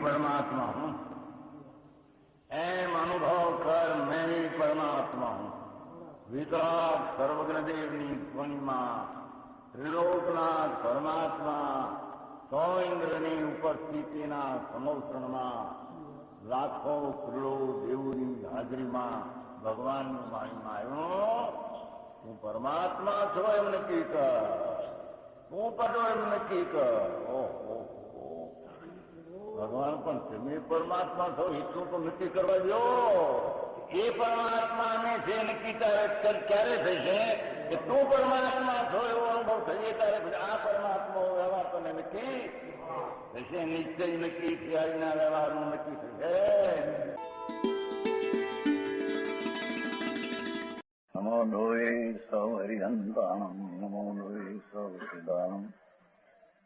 परमात्मा हूं। एम अनुभव कर मैं ही परमात्मा हूं। वितराग सर्वज्ञ देवनी ध्वनिमा त्रिलोकनाथ परमात्मा सौ इंद्રની ઉપસ્થિતિના સમોષણમાં લાખો કરોડો દેવોની હાજરીમાં ભગવાનની વાણીમાં આવ્યો, તું પરમાત્મા છો એમ નક્કી કર, તું પદો એમ નક્કી કર. ઓહો, ભગવાન પણ તમે પરમાત્મા છો એટલું તો નક્કી કરવા દો. એ પરમાત્માને જે નક્કી ક્યારે થશે કે તું પરમાત્મા છો એવો અનુભવ થશે ત્યારે આ પરમાત્મા વ્યવહાર તને નક્કી થશે. નિશ્ચય નક્કી થયાના વ્યવહારનું નક્કી થશે. નમો લોહે સૌ હરિહંતાણમ, નમો લોહે સૌ સિદ્ધાણમ,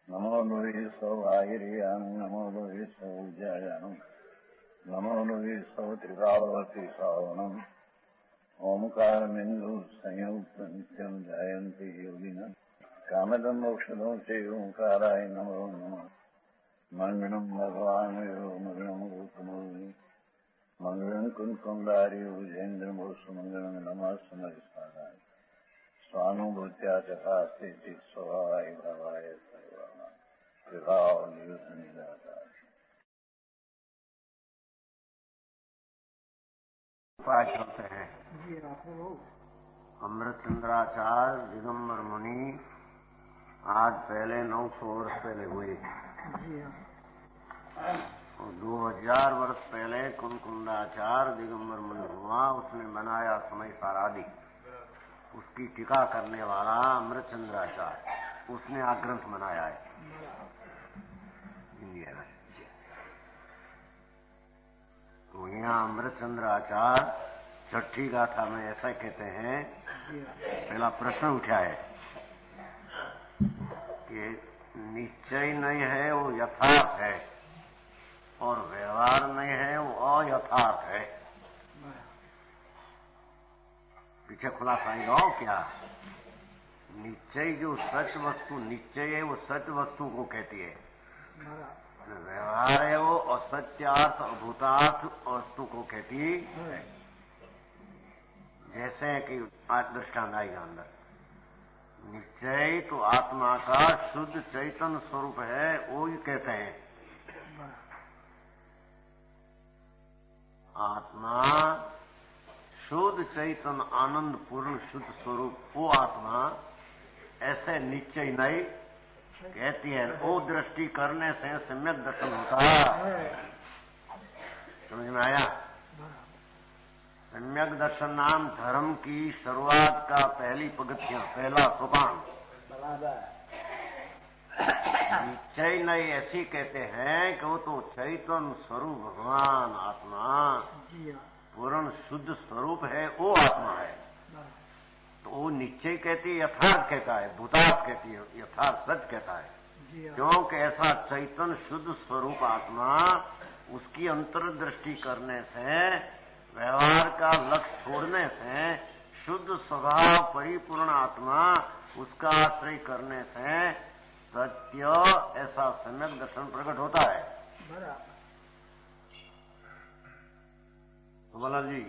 નમો લોહે સૌ આયર્યાન, નમો લોહે સૌ જયાનમ, નમો લોહે સૌ ત્રિકાળવતી શ્રાવણમ. ઓમકાર બિંદુ સંયુક્ત નિત્યમ જાયંતિ યોગિન કામદમ મોક્ષદો છે ઓંકારાય નમો નમઃ. મંગળમ ભગવાન મંગળમ ગૌતમોની મંગળમ કુંકુંડારી વિજેન્દ્રમો સુમંગળમ નમઃ સમરિસ્વાદાય સ્વાનુભૂત્યા ચકાસ્તે સ્વભાવાય ભાવાય સર્વાના વિભાવ નિદાતા. पाठ होते हैं अमृतचंद्राचार्य दिगंबर मुनि आज पहले 900 वर्ष पहले हुए और 2000 वर्ष पहले कुंकुंडाचार्य दिगंबर मुनि हुआ. उसने बनाया समय सारादि, उसकी टीका करने वाला अमृतचंद्राचार्य, उसने आ ग्रंथ बनाया है इंडिया में. तो यहाँ अमृतचंद्राचार्य छठी गाथा में ऐसा कहते हैं. पहला प्रश्न उठा है कि निश्चय नहीं है वो यथार्थ है और व्यवहार नहीं है वो अयथार्थ है. पीछे खुलासा ही दो क्या. निश्चय जो सच वस्तु निश्चय है वो सच वस्तु को कहती है, व्यवहार है वो असत्यार्थ अभूतार्थ वस्तु को कहती है. जैसे कि आज दृष्टांत आएगा अंदर. निश्चय तो आत्मा का शुद्ध चैतन्य स्वरूप है, वो ही कहते हैं. आत्मा शुद्ध चैतन्य आनंद पूर्ण शुद्ध स्वरूप वो आत्मा ऐसे निश्चय नहीं कहती है. वो दृष्टि करने से सम्यक दर्शन होता है. समझ में आया. सम्यक दर्शन नाम धर्म की शुरुआत का पहली पगथियां, पहला सोपान. निश्चय नहीं ऐसी कहते हैं कि वो तो चैतन्य स्वरूप भगवान आत्मा पूर्ण शुद्ध स्वरूप है, वो आत्मा है. तो वो निश्चय कहती है, यथार्थ कहता है, भूतार्थ कहती है, यथार्थ सच कहता है. क्योंकि ऐसा चैतन्य शुद्ध स्वरूप आत्मा उसकी अंतर्दृष्टि करने से, व्यवहार का लक्ष्य छोड़ने से, शुद्ध स्वभाव परिपूर्ण आत्मा उसका आश्रय करने से सत्य ऐसा सम्यक दर्शन प्रकट होता है. तो बोला जी,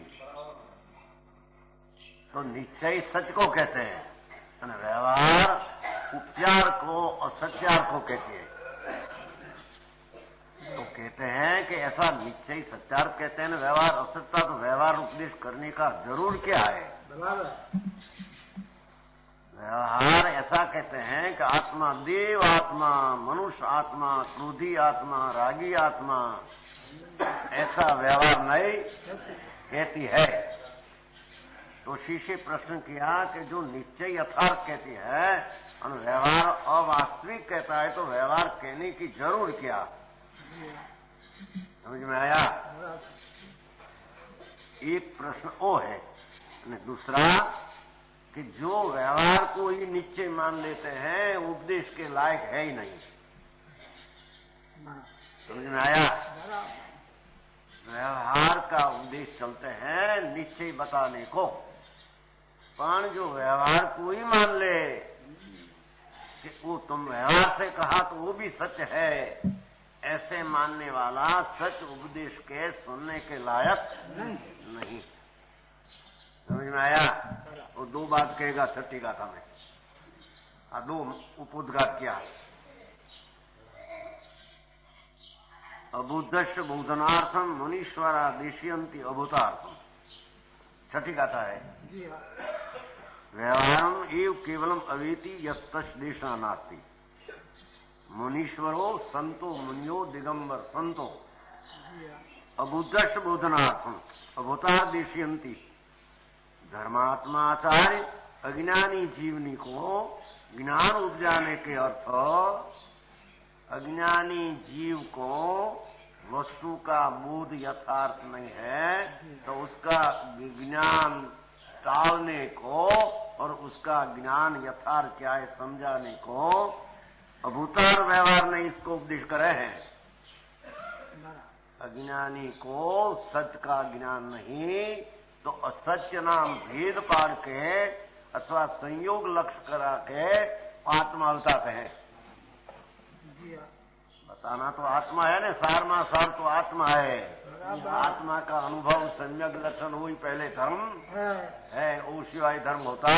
तो निश्चय सच को कहते हैं और व्यवहार उपचार को असत्यार को कहती है. तो कहते हैं कि ऐसा निश्चय सत्यार्थ कहते हैं, व्यवहार असत्य. तो व्यवहार उपदेश करने का जरूर क्या है. व्यवहार ऐसा कहते हैं कि आत्मा देव आत्मा, मनुष्य आत्मा, क्रोधी आत्मा, रागी आत्मा, ऐसा व्यवहार नहीं कहती है. तो शिष्य प्रश्न किया कि जो निश्चय यथार्थ कहती है और व्यवहार अवास्तविक कहता है, तो व्यवहार कहने की जरूर क्या. समझ में आया. एक प्रश्न वो है. दूसरा कि जो व्यवहार को ही निश्चय मान लेते हैं उपदेश के लायक है ही नहीं. समझ में आया. व्यवहार का उपदेश चलते हैं निश्चय बताने को, पर जो व्यवहार को ही मान ले कि वो तुम व्यवहार से कहा तो वो भी सत्य है, ऐसे मानने वाला सच उपदेश के सुनने के लायक नहीं। समझ में आया? वो दो बात कहेगा छठी गाथा में, दो उपोद्घात किया। अबुद्धस्य बोधनार्थम मुनीश्वरा देशयंती अभूतार्थम, छठी गाथा है। व्यवहारम एव केवलम अवेति यस्तदेशा नास्ति, मुनीश्वरो संतो मुनियो दिगंबर संतो अबुद्धस्य बोधनार्थम अभूतार देशयंती। धर्मात्माचार्य अज्ञानी जीवनी को ज्ञान उपजाने के अर्थ, अज्ञानी जीव को वस्तु का बोध यथार्थ नहीं है तो उसका ज्ञान टालने को और उसका ज्ञान यथार्थ क्या है समझाने को अभूतार व्यवहार नहीं इसको उपदेश करे हैं। अज्ञानी को सत्य का ज्ञान नहीं तो असत्य नाम भेद पाड़ के अथवा संयोग लक्ष्य करा के आत्मा बताते हैं। बताना तो आत्मा है ना, सारमा सार तो आत्मा है। आत्मा का अनुभव सम्यक लक्षण हुई पहले धर्म है, वो सिवाय धर्म होता।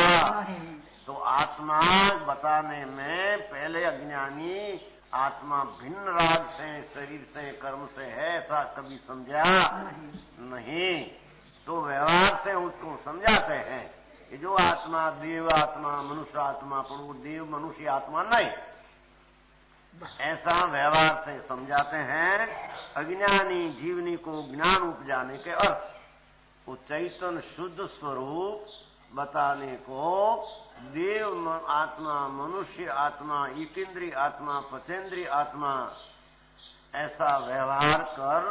तो आत्मा बताने में पहले अज्ञानी आत्मा भिन्न राग से शरीर से कर्म से है ऐसा कभी समझा नहीं, तो व्यवहार से उसको समझाते हैं कि जो आत्मा देव आत्मा मनुष्य आत्मा, पर वो देव मनुष्य आत्मा नहीं, ऐसा व्यवहार से समझाते हैं। अज्ञानी जीवनी को ज्ञान उपजाने के अर्थ वो चैतन्य शुद्ध स्वरूप बताने को देव आत्मा मनुष्य आत्मा इकेंद्रीय आत्मा पचेंद्रीय आत्मा ऐसा व्यवहार कर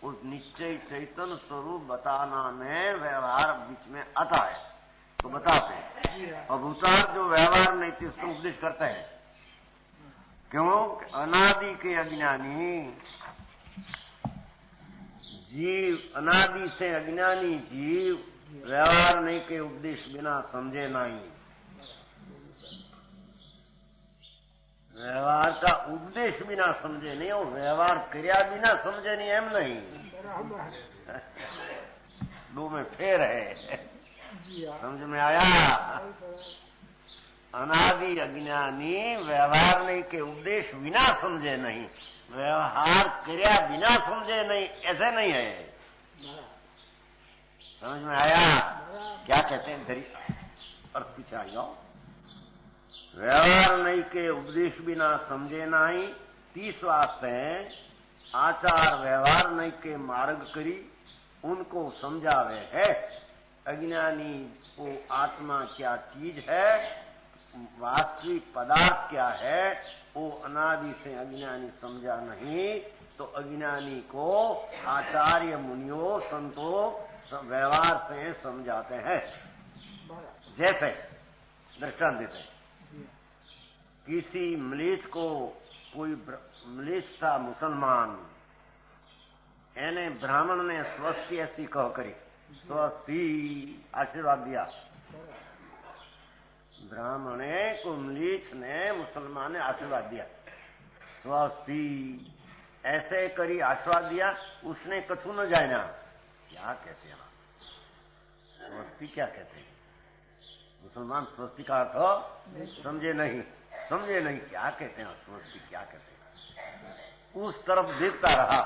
उस निश्चय चैतन्य स्वरूप बताना में व्यवहार बीच में आता है तो बताते हैं। अभूतार जो व्यवहार नहीं थी उसको उपदेश करते हैं। क्यों? अनादि के अज्ञानी जीव, अनादि से अज्ञानी जीव व्यवहार नहीं के उपदेश बिना समझे नहीं। व्यवहार का उपदेश बिना समझे नहीं और व्यवहार क्रिया बिना समझे नहीं, एम नहीं। दो में फेर है, समझ में आया? अनादि अज्ञानी व्यवहार नहीं के उपदेश बिना समझे नहीं, व्यवहार क्रिया बिना समझे नहीं, ऐसे नहीं है। समझ में आया? क्या कहते हैं धरी और पीछे आ जाओ। व्यवहार नहीं के उपदेश बिना समझे नहीं, 30 वास्ते आचार व्यवहार नहीं के मार्ग करी उनको समझावे है। अज्ञानी को आत्मा क्या चीज है, वास्तविक पदार्थ क्या है, वो अनादि से अज्ञानी समझा नहीं, तो अज्ञानी को आचार्य मुनियों संतों व्यवहार से समझाते हैं। जैसे दृष्टांत देते हैं, किसी म्लेच्छ को कोई म्लेच्छ था मुसलमान, एने ब्राह्मण ने स्वस्ति ऐसी कह करी, स्वस्ति आशीर्वाद दिया। ब्राह्मणे को म्लेच्छ ने मुसलमान ने आशीर्वाद दिया, स्वस्ति ऐसे करी आशीर्वाद दिया। उसने कछु न जाना, क्या कहते हैं स्वस्ति, क्या कहते हैं मुसलमान? स्वस्ति का अर्थ समझे नहीं, समझे नहीं क्या कहते हैं स्वस्ति, क्या कहते हैं। उस तरफ देखता रहा,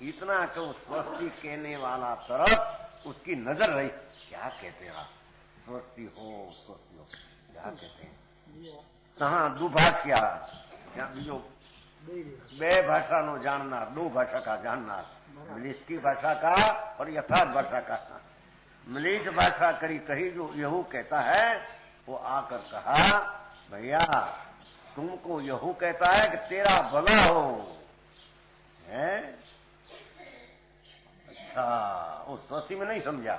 इतना कि स्वस्ति कहने वाला तरफ उसकी नजर रही, क्या कहते हैं स्वस्ति हो, स्वस्ति हो, क्या कहते हैं। हाँ दुभाषिया बीजो बे भाषा नो जाननार, दो भाषा का जाननार, म्लेच्छ की भाषा का और यथार्थ भाषा का। म्लेच्छ भाषा करी कही जो यहू कहता है, वो आकर कहा भैया तुमको यहू कहता है कि तेरा भला हो है। अच्छा, वो स्वस्ति में नहीं समझा।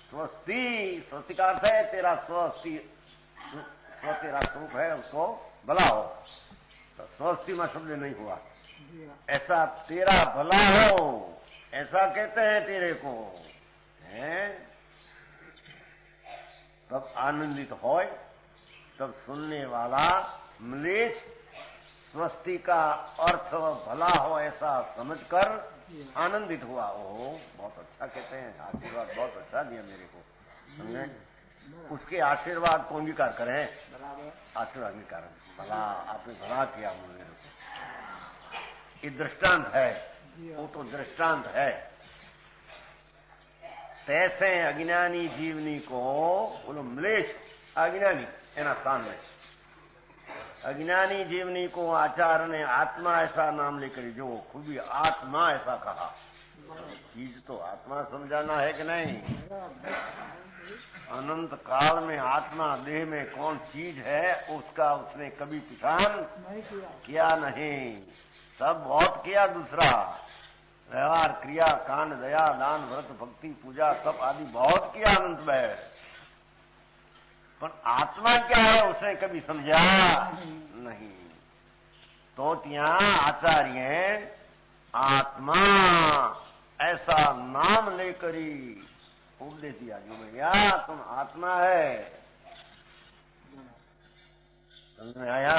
स्वस्ति, स्वस्ति का अर्थ है तेरा स्वस्ति, स्व तेरा स्वरूप है उसको भला हो, तो स्वस्ति में शब्द नहीं हुआ। ऐसा तेरा भला हो ऐसा कहते हैं तेरे को है, तब आनंदित हो, तब सुनने वाला म्लेच्छ स्वस्ति का अर्थ भला हो ऐसा समझकर आनंदित हुआ। ओहो बहुत अच्छा कहते हैं, आशीर्वाद बहुत अच्छा दिया मेरे को, समझे? उसके आशीर्वाद को अंगीकार करें, आशीर्वाद अंगीकार, भला आपने भला किया मुझे, ये दृष्टांत है, वो तो दृष्टांत है। तैसे अज्ञानी जीवनी को बोलो म्लेच्छ अज्ञानी एना स्थान में अज्ञानी जीवनी को आचार्य ने आत्मा ऐसा नाम लेकर जो खूबी आत्मा ऐसा कहा। चीज तो आत्मा समझाना है कि नहीं? अनंत काल में आत्मा देह में कौन चीज है उसका उसने कभी पहचान किया नहीं। सब बहुत किया, दूसरा व्यवहार क्रिया कांड दया दान व्रत भक्ति पूजा सब आदि बहुत किया अनंत में, पर आत्मा क्या है उसने कभी समझा नहीं। तो ત્યાં आचार्य आत्मा ऐसा नाम लेकर ही उपदेश दिया, जो भैया तुम आत्मा है, समझ में आया?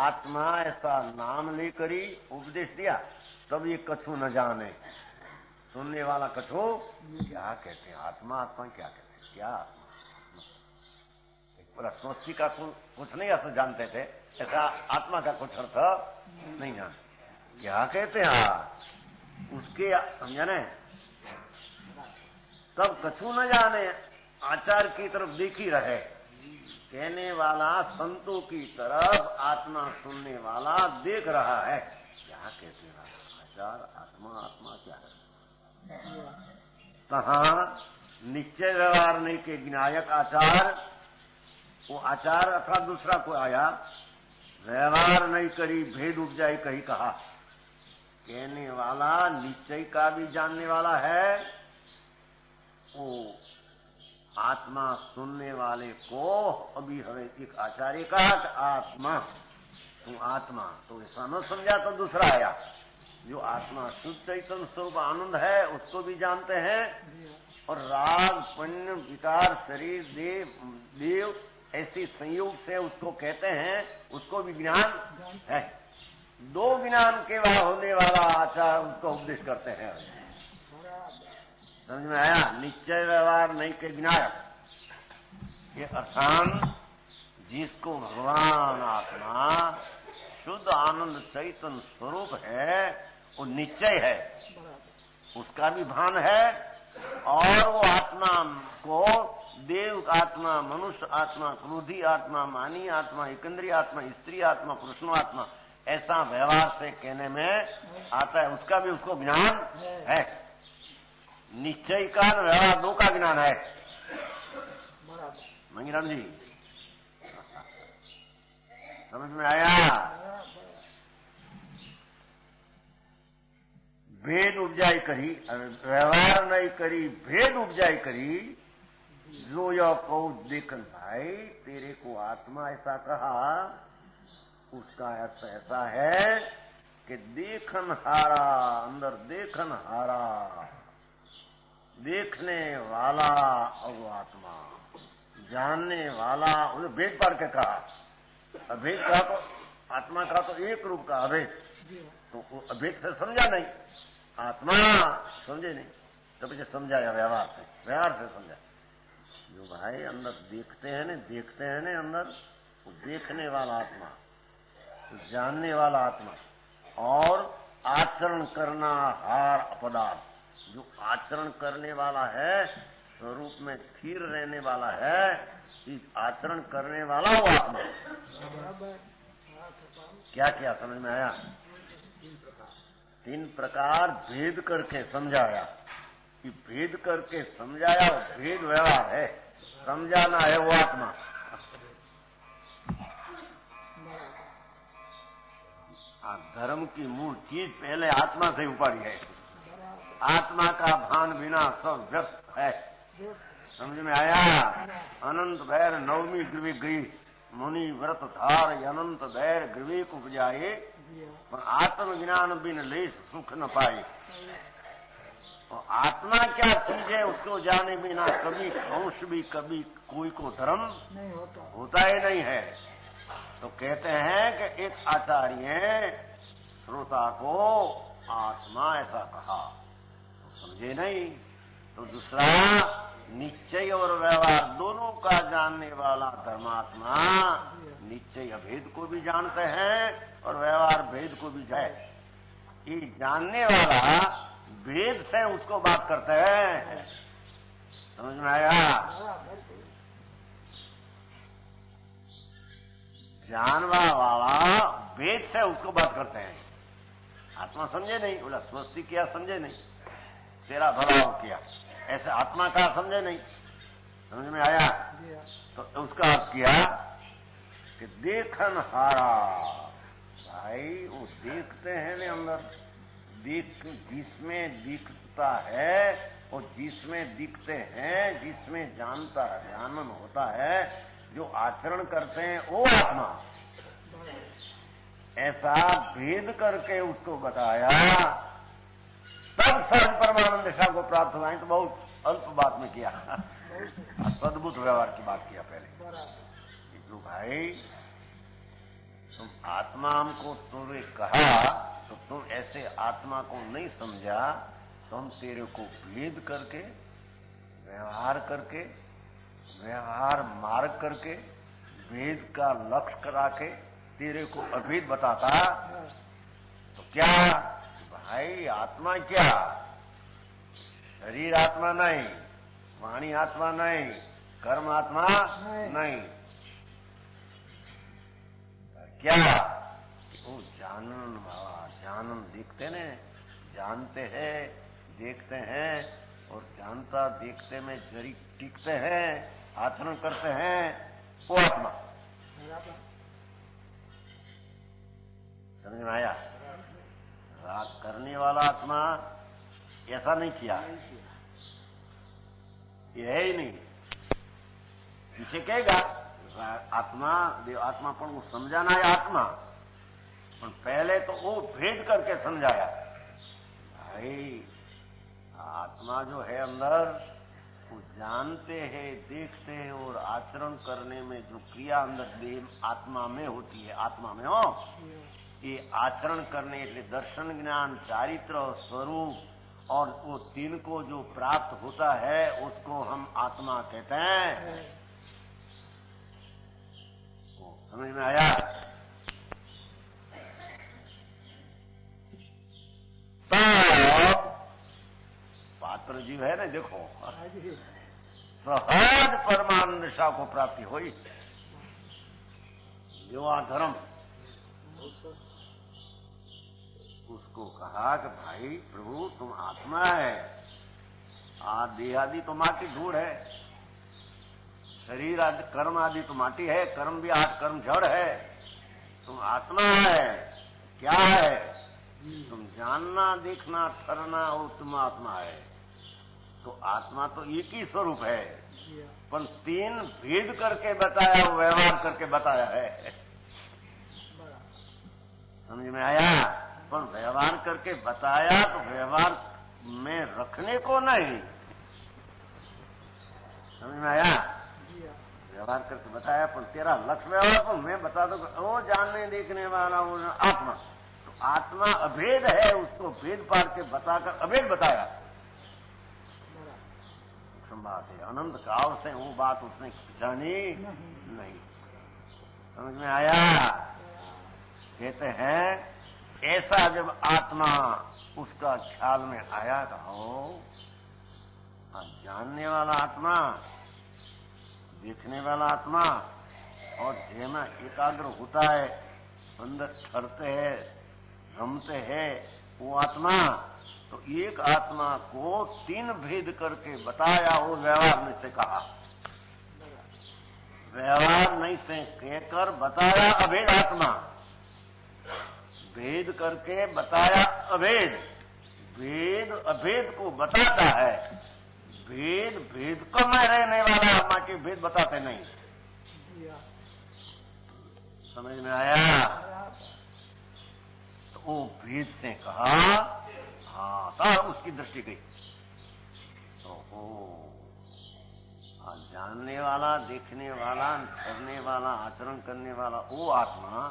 आत्मा ऐसा नाम लेकर ही उपदेश दिया, तब ये कछु न जाने। सुनने वाला कछु क्या कहते हैं, आत्मा आत्मा क्या कहते हैं, क्या आत्मा? पूरा स्वस्ति का कुछ नहीं अर्थ जानते थे, ऐसा आत्मा का कुछ अर्थ नहीं जानते। क्या कहते हैं उसके, समझे? तब कछु न जाने, आचार की तरफ देखी रहे, कहने वाला संतों की तरफ आत्मा सुनने वाला देख रहा है। क्या कहते हैं आचार, आत्मा आत्मा क्या है? कहाँ निश्चय व्यवहार नहीं के विनायक आचार, वो आचार अथवा दूसरा को आया, व्यवहार नहीं करी भेद उपजाई कही कहा। कहने वाला निश्चय का भी जानने वाला है, वो आत्मा सुनने वाले को अभी हमें एक आचार्य कहा कि आत्मा, तू आत्मा, तो ऐसा न समझा तो दूसरा आया जो आत्मा शुद्ध चैतन्य स्वरूप आनंद है उसको भी जानते हैं, और राग पुण्य विकार शरीर देव ऐसी संयोग से उसको कहते हैं, उसको भी ज्ञान है। दो ज्ञान के होने वाला आचार उसको उपदेश करते हैं। समझ में आया? निश्चय व्यवहार नहीं के विनायक, ये अर्थान जिसको भगवान आत्मा शुद्ध आनंद चैतन्य स्वरूप है, वो निश्चय है, उसका भी भान है, और वो आत्मा को देव आत्मा, मनुष्य आत्मा, क्रोधी आत्मा, मानी आत्मा, एकंद्रीय आत्मा, स्त्री आत्मा, पुरुषो आत्मा, ऐसा व्यवहार से कहने में आता है, उसका भी उसको ज्ञान है। निश्चय का व्यवहार दो का ज्ञान है। मंगीराम जी समझ में आया? भेद उपजाई करी, व्यवहार नहीं करी, भेद उपजाई करी, जो यह कहो देखन भाई तेरे को आत्मा ऐसा कहा, उसका अर्थ ऐसा है कि देखन हारा, अंदर देखन हारा, देखने वाला और आत्मा, जानने वाला, भेद पार के कहा। अभेद का तो आत्मा का तो एक रूप का अभेद, तो अभेद से समझा नहीं, आत्मा समझे नहीं, तभी से समझाया व्यवहार से समझा। जो भाई अंदर देखते हैं ना अंदर, वो देखने वाला आत्मा, तो जानने वाला आत्मा, और आचरण करना हार अपदार्थ, जो आचरण करने वाला है, स्वरूप में स्थिर रहने वाला है, इस आचरण करने वाला वो आत्मा। क्या क्या समझ में आया? तीन प्रकार भेद करके समझाया, कि भेद करके समझाया, भेद व्यवहार है, समझाना है वो आत्मा। धर्म की मूल चीज पहले आत्मा से उपाड़ी है, आत्मा का भान बिना सब व्यक्त है। समझ में आया? अनंत भैर नवमी ग्रीवी गई, मुनि व्रत धार अनंत भैर ग्रीवी उपजाए, पर आत्म ज्ञान बिन लेस सुख न पाए। और आत्मा क्या चीज है उसको जाने बिना कभी अंश भी कभी कोई को धर्म नहीं होता ही नहीं है। तो कहते हैं कि एक आचार्य श्रोता को आत्मा ऐसा कहा तो समझे नहीं। तो दूसरा, निश्चय और व्यवहार दोनों का जानने वाला धर्मात्मा निश्चय अभेद को भी जानते हैं और व्यवहार भेद को भी जाए। ये जानने वाला भेद से उसको बात करते हैं। समझ में आया? जानवा वाला भेद से उसको बात करते हैं। आत्मा समझे नहीं, बोला स्वस्ति किया समझे नहीं, तेरा भला हो किया, ऐसे आत्मा का समझे नहीं। समझ में आया? तो उसका अर्थ किया कि देखन हारा। भाई वो देखते हैं ना अंदर, जिसमें दिखता है और जिसमें दिखते हैं, जिसमें जानन होता है, जो आचरण करते हैं वो आत्मा। ऐसा भेद करके उसको बताया, तब सहज परमानंद दिशा को प्राप्त हुआ। तो बहुत अल्प बात में किया, सद्भुत व्यवहार की बात किया पहले। तो भाई तुम आत्मा हमको तुमने कहा तो तुम ऐसे आत्मा को नहीं समझा, तो हम तेरे को भेद करके व्यवहार मार्ग करके भेद का लक्ष्य करा के तेरे को अभेद बताता। तो क्या भाई आत्मा क्या? शरीर आत्मा नहीं, वाणी आत्मा नहीं, कर्म आत्मा नहीं। क्या? वो जानन दिखते ने, जानते हैं, देखते हैं और जानता देखते में जरी टिकते हैं, आचरण करते हैं, वो आत्मा। समझ में आया? राग करने वाला आत्मा ऐसा नहीं किया, ये है ही नहीं। इसे कहेगा आत्मा देवात्मा, पर वो समझाना है आत्मा, पर पहले तो वो भेद करके समझाया। भाई आत्मा जो है अंदर, वो जानते हैं, देखते हैं और आचरण करने में जो क्रिया अंदर देह आत्मा में होती है, आत्मा में हो, ये आचरण करने के लिए दर्शन, ज्ञान, चारित्र और स्वरूप और वो तीन को जो प्राप्त होता है उसको हम आत्मा कहते हैं। समझ में आया? तो पात्र जीव है ना, देखो सहज परमानंद दिशा को प्राप्ति हुई। युवा धर्म उसको कहा कि भाई प्रभु तुम आत्मा है, आदि आदि तो माटी धूड़ है, शरीर आदि कर्म आदि तो माटी है, कर्म भी आज कर्म जड़ है, तुम आत्मा है। क्या है? तुम जानना, देखना, ठहरना और तुम आत्मा है। तो आत्मा तो एक ही स्वरूप है, पर तीन भेद करके बताया, व्यवहार करके बताया है। समझ में आया? पर व्यवहार करके बताया तो व्यवहार में रखने को नहीं। समझ में आया? व्यवहार करके बताया, पर तेरा लक्ष्य व्यवहार को मैं बता दूं, वो जानने देखने वाला वो आत्मा। तो आत्मा अभेद है, उसको भेद पार के बताकर अभेद बताया। बात है, अनंत काल से वो बात उसने जानी नहीं। समझ में आया? कहते हैं ऐसा जब आत्मा उसका ख्याल में आया, कहो जानने वाला आत्मा, देखने वाला आत्मा और जेना एकाग्र होता है, अंदर ठहरते हैं, रमते हैं, वो आत्मा। तो एक आत्मा को तीन भेद करके बताया, वो व्यवहार में से कहा, व्यवहार नहीं से कहकर बताया अभेद आत्मा, भेद करके बताया अभेद। भेद अभेद को बताता है, भेद भेद को में रहने वाला आत्मा के भेद बताते नहीं। समझ में आया? तो वो भेद से कहा, हाँ, तब उसकी दृष्टि गई। ओहो, और जानने वाला, देखने वाला, करने वाला, आचरण करने वाला वो आत्मा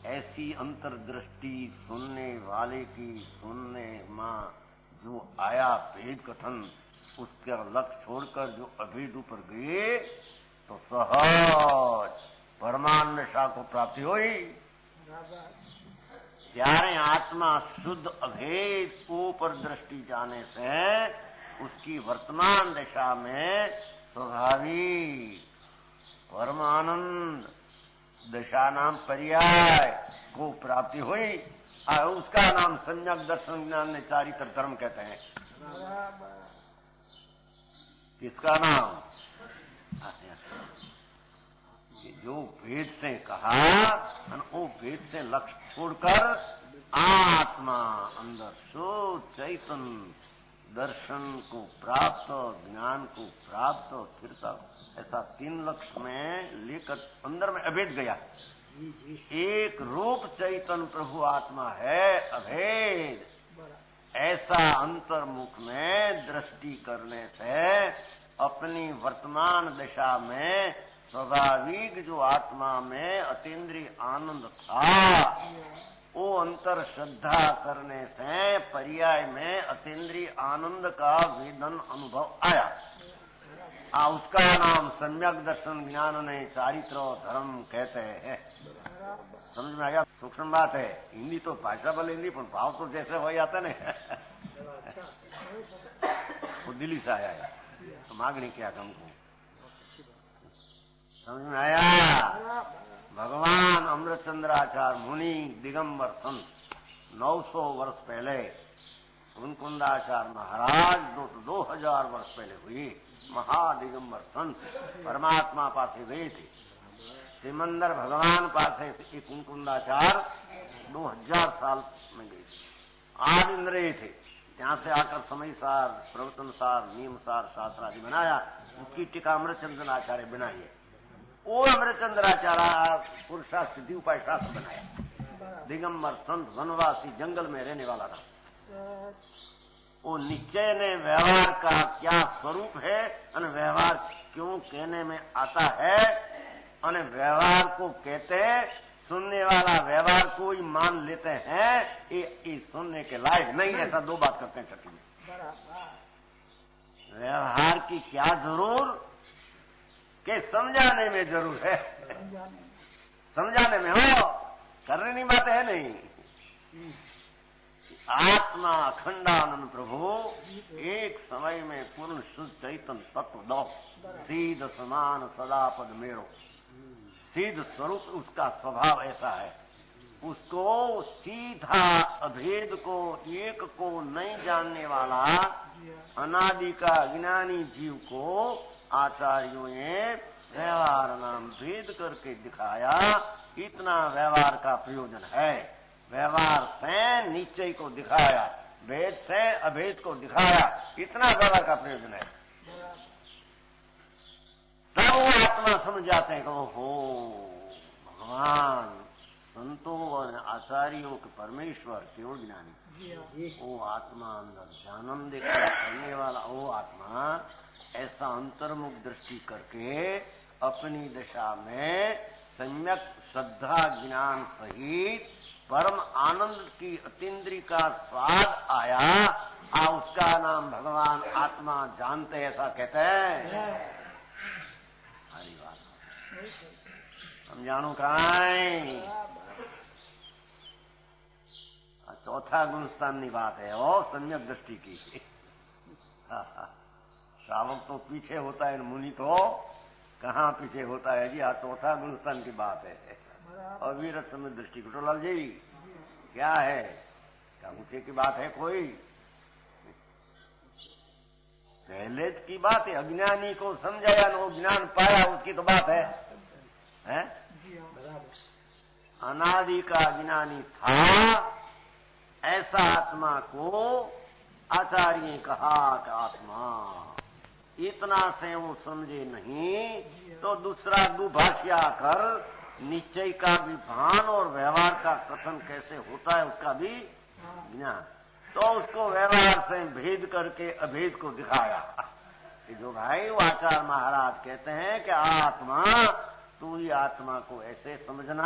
ऐसी अंतर्दृष्टि सुनने वाले की सुनने मां जो आया भेद कथन उसका लक्ष्य छोड़कर जो अभेद ऊपर गए तो सहज परमानंद दशा को प्राप्ति हुई। ત્યારે आत्मा शुद्ध अभेद ऊपर दृष्टि जाने से उसकी वर्तमान दशा में स्वाभाविक परमानंद दशा नाम पर्याय को प्राप्ति हुई और उसका नाम सम्यक दर्शन ज्ञान ने चारित्र धर्म कहते हैं। किसका नाम? जो भेद से कहा वो भेद से लक्ष्य छोड़कर आत्मा अंदर शुद्ध चैतन्य दर्शन को प्राप्त, ज्ञान को प्राप्त, स्थिरता, ऐसा 3 लक्ष्य में लेकर अंदर में अभेद गया। एक रूप चैतन्य प्रभु आत्मा है अभेद, ऐसा अंतर्मुख में दृष्टि करने से अपनी वर्तमान दशा में स्वाभाविक जो आत्मा में अतीन्द्रिय आनंद था वो अंतर श्रद्धा करने से पर्याय में अतीन्द्रिय आनंद का वेदन अनुभव आया। उसका नाम सम्यक दर्शन ज्ञान ने चारित्र धर्म कहते हैं। समझ में आ गया? सूक्ष्म बात है। हिंदी तो भाषा भले हिंदी पर भाव तो जैसे हो जाता ना वो दिल्ली से आया है तो मांगनी क्या हमको समझ में आया? भगवान अमृतचंद्राचार्य मुनि दिगंबर संत 900 वर्ष पहले कुंकुंदाचार्य महाराज 2000 वर्ष पहले हुई महादिगंबर संत परमात्मा पासे गए थे। सिमंदर भगवान पासे कुंकुंदाचार्य 2000 साल में गए थे। आदि इंद्रिय थे। यहाँ से आकर समय सार, प्रवचन सार, नियम सार, शास्त्र आदि बनाया। उसकी टीका अमृतचंद्राचार्य बनाई है। वो अमृतचंद्राचार्य पुरुषा सिद्धि उपाय शास्त्र बनाया। दिगंबर संत वनवासी जंगल में रहने वाला था। वो निश्चय ने व्यवहार का क्या स्वरूप है और व्यवहार क्यों कहने में आता है और व्यवहार को कहते हैं सुनने वाला व्यवहार को ही मान लेते हैं ये सुनने के लायक नहीं। ऐसा 2 बात करते हैं छठी में। व्यवहार की क्या जरूर के समझाने में जरूर है। समझाने में हो, करने की बात है नहीं। आत्मा अखंडानंद प्रभु एक समय में पूर्ण शुद्ध चैतन्य तत्व दो सीध समान सदा पद मेरो। सीध स्वरूप उसका स्वभाव ऐसा है। उसको सीधा अभेद को एक को नहीं जानने वाला अनादि का अज्ञानी जीव को आचार्यों ने व्यवहार नाम भेद करके दिखाया। इतना व्यवहार का प्रयोजन है। व्यवहार से निश्चय को दिखाया, भेद से अभेद को दिखाया। इतना व्यवहार का प्रयोजन है। तब वो आत्मा समझ जाते हैं कि ओहो भगवान संतों और आचार्यों के परमेश्वर केवल ज्ञानी वो आत्मा अंदर जानन देखा करने वाला वो आत्मा ऐसा अंतर्मुख दृष्टि करके अपनी दशा में सम्यक श्रद्धा ज्ञान सहित परम आनंद की अतीन्द्रिय का स्वाद आया। उसका नाम भगवान आत्मा जानते ऐसा कहते हैं। हरी बात हम जानू कहां। चौथा गुणस्थान की बात है और सम्यक दृष्टि की। श्रावक तो पीछे होता है, मुनि तो कहाँ पीछे होता है जी। चौथा गुणस्थान की बात है। और वीरत समय दृष्टि कुटोलाल जी क्या है? क्या ऊंचे की बात है कोई? पहले की बात है अज्ञानी को समझाया न ज्ञान पाया उसकी तो बात है, हैं? अनादि का अज्ञानी था ऐसा आत्मा को आचार्य ने कहा कि आत्मा इतना से वो समझे नहीं तो दूसरा दुभाष्य आकर निश्चय का भी भान और व्यवहार का कथन कैसे होता है उसका भी ज्ञान। तो उसको व्यवहार से भेद करके अभेद को दिखाया। कि जो भाई वो आचार्य महाराज कहते हैं कि आत्मा, तू ही आत्मा को ऐसे समझना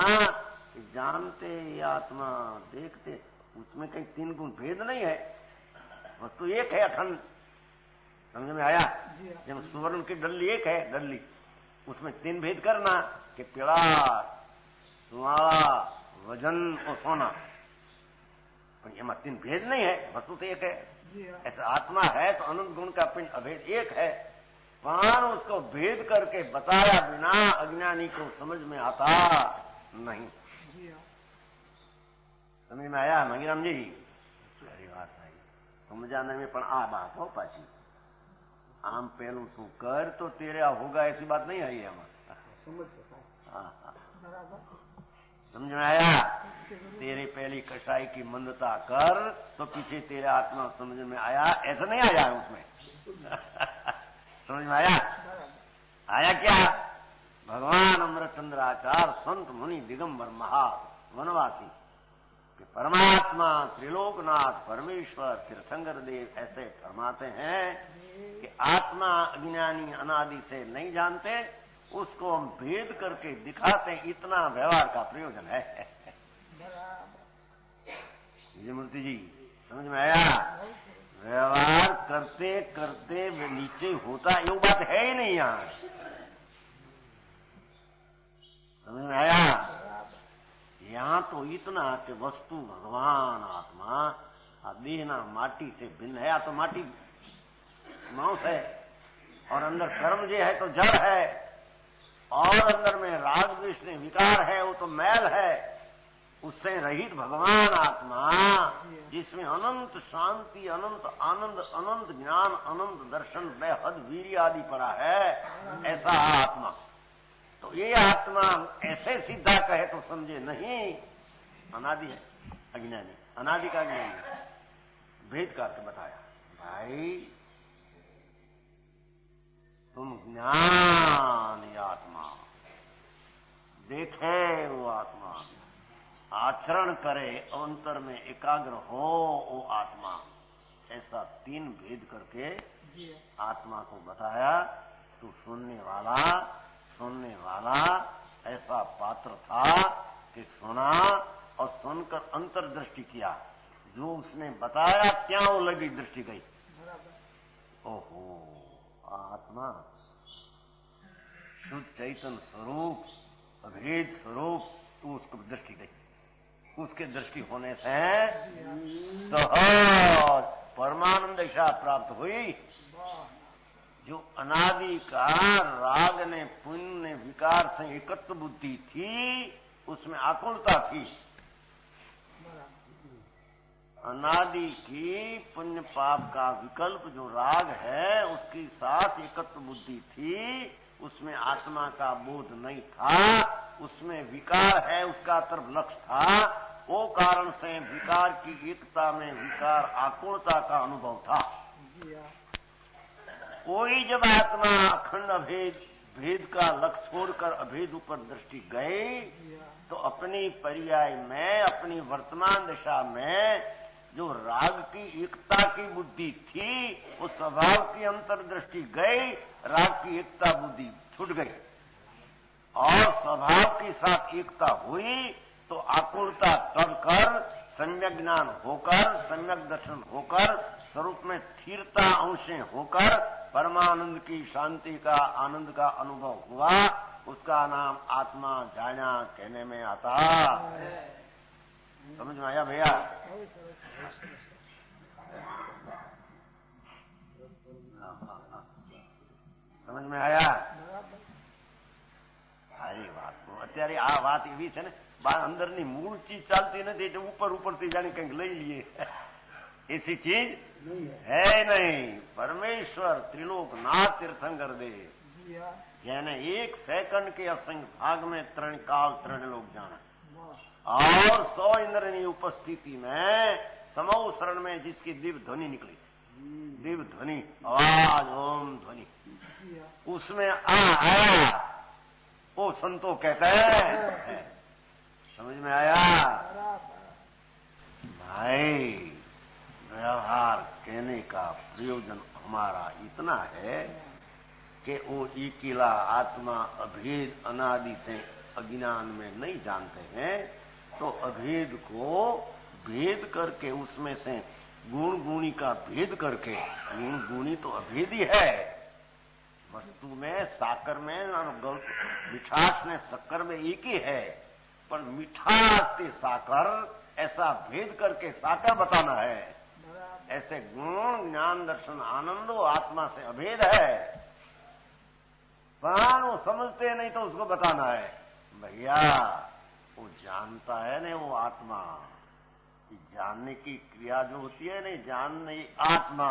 कि जानते ये आत्मा, देखते, उसमें कहीं तीन गुण भेद नहीं है, वस्तु एक है अखंड। समझ में आया? जब सुवर्ण की डल्ली एक है, डल्ली, उसमें तीन भेद करना कि पीड़ा, सुहाड़ा, वजन और सोना, पर ये तीन भेद नहीं है, वस्तु तो एक है। ऐसा आत्मा है तो अनंत गुण का पिंड अभेद एक है, पर उसको भेद करके बताया बिना अज्ञानी को समझ में आता नहीं। समझ में आया मंगीराम जी? अरे बात आई समझाने में, पण आ बात हो पाची, आम पहलू तू कर तो तेरे होगा, ऐसी बात नहीं आई है। समझ में आया? तेरे पहली कसाई की मंदता कर तो पीछे तेरे आत्मा समझ में आया, ऐसा नहीं आया है उसमें। समझ में आया? आया क्या? भगवान अमृतचंद्राचार्य संत मुनि दिगंबर महा वनवासी कि परमात्मा त्रिलोकनाथ परमेश्वर तीर्थंकर देव ऐसे फरमाते हैं कि आत्मा अज्ञानी अनादि से नहीं जानते, उसको हम भेद करके दिखाते हैं, इतना व्यवहार का प्रयोजन है। मूर्ति जी समझ में आया? व्यवहार करते करते नीचे होता, ये बात है ही नहीं यहां। समझ में आया? यहां तो इतना कि वस्तु भगवान आत्मा देहना माटी से भिन्न है, या तो माटी मांस है और अंदर कर्म जो है तो जड़ है, और अंदर में राग द्वेष ने विकार है, वो तो मैल है। उससे रहित भगवान आत्मा जिसमें अनंत शांति, अनंत आनंद, अनंत ज्ञान, अनंत दर्शन, बेहद वीर्य आदि पड़ा है, ऐसा आत्मा। तो ये आत्मा ऐसे सीधा कहे तो समझे नहीं, अनादि है, अज्ञानी, अनादि का ज्ञानी। भेद करके बताया भाई तुम ज्ञान आत्मा देखे, वो आत्मा आचरण करे, अंतर में एकाग्र हो वो आत्मा, ऐसा तीन भेद करके आत्मा को बताया। तू सुनने वाला ऐसा पात्र था कि सुना और सुनकर अंतर्दृष्टि किया, जो उसने बताया क्या वो लगी दृष्टि गई। ओहो, आत्मा शुद्ध चैतन्य स्वरूप, अभेद स्वरूप, तू उसको दृष्टि गई। उसके दृष्टि होने से सहज परमानंद दशा प्राप्त हुई। जो अनादि का राग ने, पुण्य ने, विकार से एकत्व बुद्धि थी, उसमें आकुलता थी। अनादि की पुण्य पाप का विकल्प जो राग है, उसके साथ एकत्व बुद्धि थी, उसमें आत्मा का बोध नहीं था, उसमें विकार है, उसका तरफ लक्ष्य था। वो कारण से विकार की एकता में विकार आकुलता का अनुभव था। कोई जब आत्मा अखंड भेद का लक्ष्य छोड़कर अभेद ऊपर दृष्टि गई, तो अपनी पर्याय में, अपनी वर्तमान दशा में जो राग की एकता की बुद्धि थी, वो स्वभाव की अंतर्दृष्टि गई, राग की एकता बुद्धि छूट गई, और स्वभाव के साथ एकता हुई तो आकुलता तड़कर, सम्यक ज्ञान होकर, सम्यक दर्शन होकर, स्वरूप में स्थिरता अंशें होकर परमानंद की शांति का, आनंद का अनुभव हुआ। उसका नाम आत्मा जाना कहने में आता। समझ में आया भैया? समझ में आया? સારી વાત. અત્યારે આ વાત એવી છે ને, અંદરની મૂળ ચીજ ચાલતી નથી, એટલે ઉપર ઉપરથી જાણે કંઈક લઈ લઈએ, ऐसी चीज है नहीं। परमेश्वर त्रिलोकनाथ तीर्थंकर देव, यानी एक सेकंड के असंख्य भाग में तरण काल तरण लोग जाना, और 100 इंद्र की उपस्थिति में समूह शरण में जिसकी दिव्य ध्वनि निकली, दिव्य ध्वनि, आवाज ओम ध्वनि, उसमें आया वो संतो कहते हैं। समझ में आया भाई? व्यवहार कहने का प्रयोजन हमारा इतना है कि वो अकेला आत्मा अभेद अनादि से अज्ञान में नहीं जानते हैं, तो अभेद को भेद करके उसमें से गुण गुणी का भेद करके, गुण गुणी तो अभेद ही है वस्तु में, साकर में और मिठास में शक्कर में एक ही है, पर मिठास से साकर ऐसा भेद करके साकर बताना है। ऐसे गुण ज्ञान दर्शन आनंदो आत्मा से अभेद है, पर वो समझते नहीं तो उसको बताना है। भैया वो जानता है नहीं, वो आत्मा, जानने की क्रिया जो होती है नहीं, जानने आत्मा,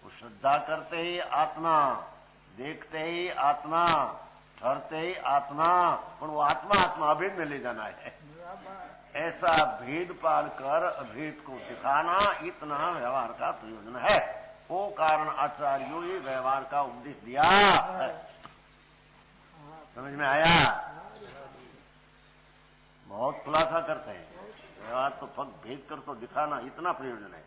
वो श्रद्धा करते ही आत्मा, देखते ही आत्मा, ठहरते ही आत्मा, पर वो आत्मा आत्मा अभेद में ले जाना है। ऐसा भेद पाल कर अभेद को दिखाना, इतना व्यवहार का प्रयोजन है। वो कारण आचार्यों ये व्यवहार का उपदेश दिया है। समझ में आया? बहुत खुलासा करते हैं, व्यवहार तो फक्त भेद कर तो दिखाना, इतना प्रयोजन है।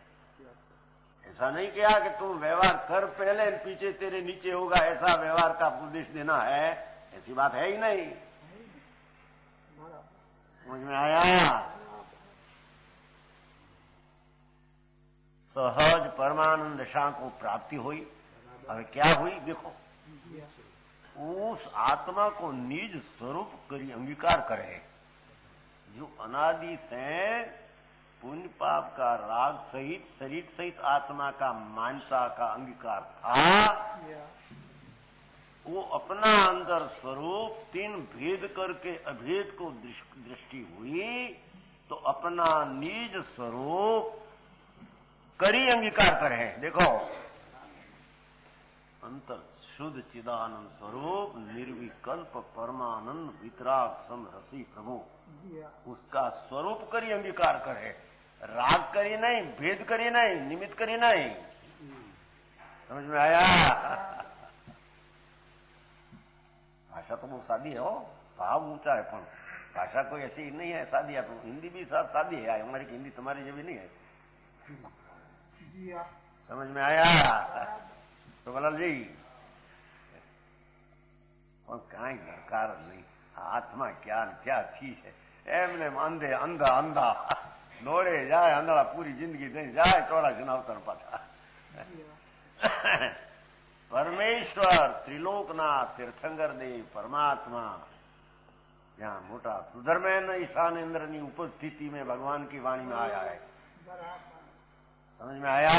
ऐसा नहीं किया कि तुम व्यवहार कर पहले पीछे तेरे नीचे होगा, ऐसा व्यवहार का उपदेश देना है, ऐसी बात है ही नहीं। समझ में आया? सहज परमानंद शाह को प्राप्ति हुई। अब क्या हुई देखो, उस आत्मा को निज स्वरूप करी अंगीकार करे, जो अनादि से पुण्य पाप का राग सहित शरीर सहित आत्मा का मान्यता का अंगीकार था, वो अपना अंदर स्वरूप तीन भेद करके अभेद को दृष्टि हुई, तो अपना निज स्वरूप करी अंगीकार करे। देखो, अंतर शुद्ध चिदानंद स्वरूप निर्विकल्प परमानंद वितराग समरसी प्रभु, उसका स्वरूप करी अंगीकार करे, राग करी नहीं, भेद करी नहीं, निमित्त करी नहीं। समझ में आया? भाषा तो बहुत सादी है, हो भाव ऊंचा है, पर भाषा कोई ऐसी नहीं है सादी है। तो हिंदी भी सादी है, हमारी हिंदी तुम्हारी जो भी नहीं है। समझ में आया? तो बलाल जी और काई दरकार नहीं, आत्मा क्या क्या चीज है, एमने अंधे अंधा अंधा दौड़े जाए अंधड़ा पूरी जिंदगी नहीं जाए, चौड़ा चुनाव पाता। परमेश्वर त्रिलोकनाथ तीर्थंकर देव परमात्मा यहाँ मोटा सुधर्मेन ईशानेन्द्र की उपस्थिति में भगवान की वाणी में आया है। समझ में आया?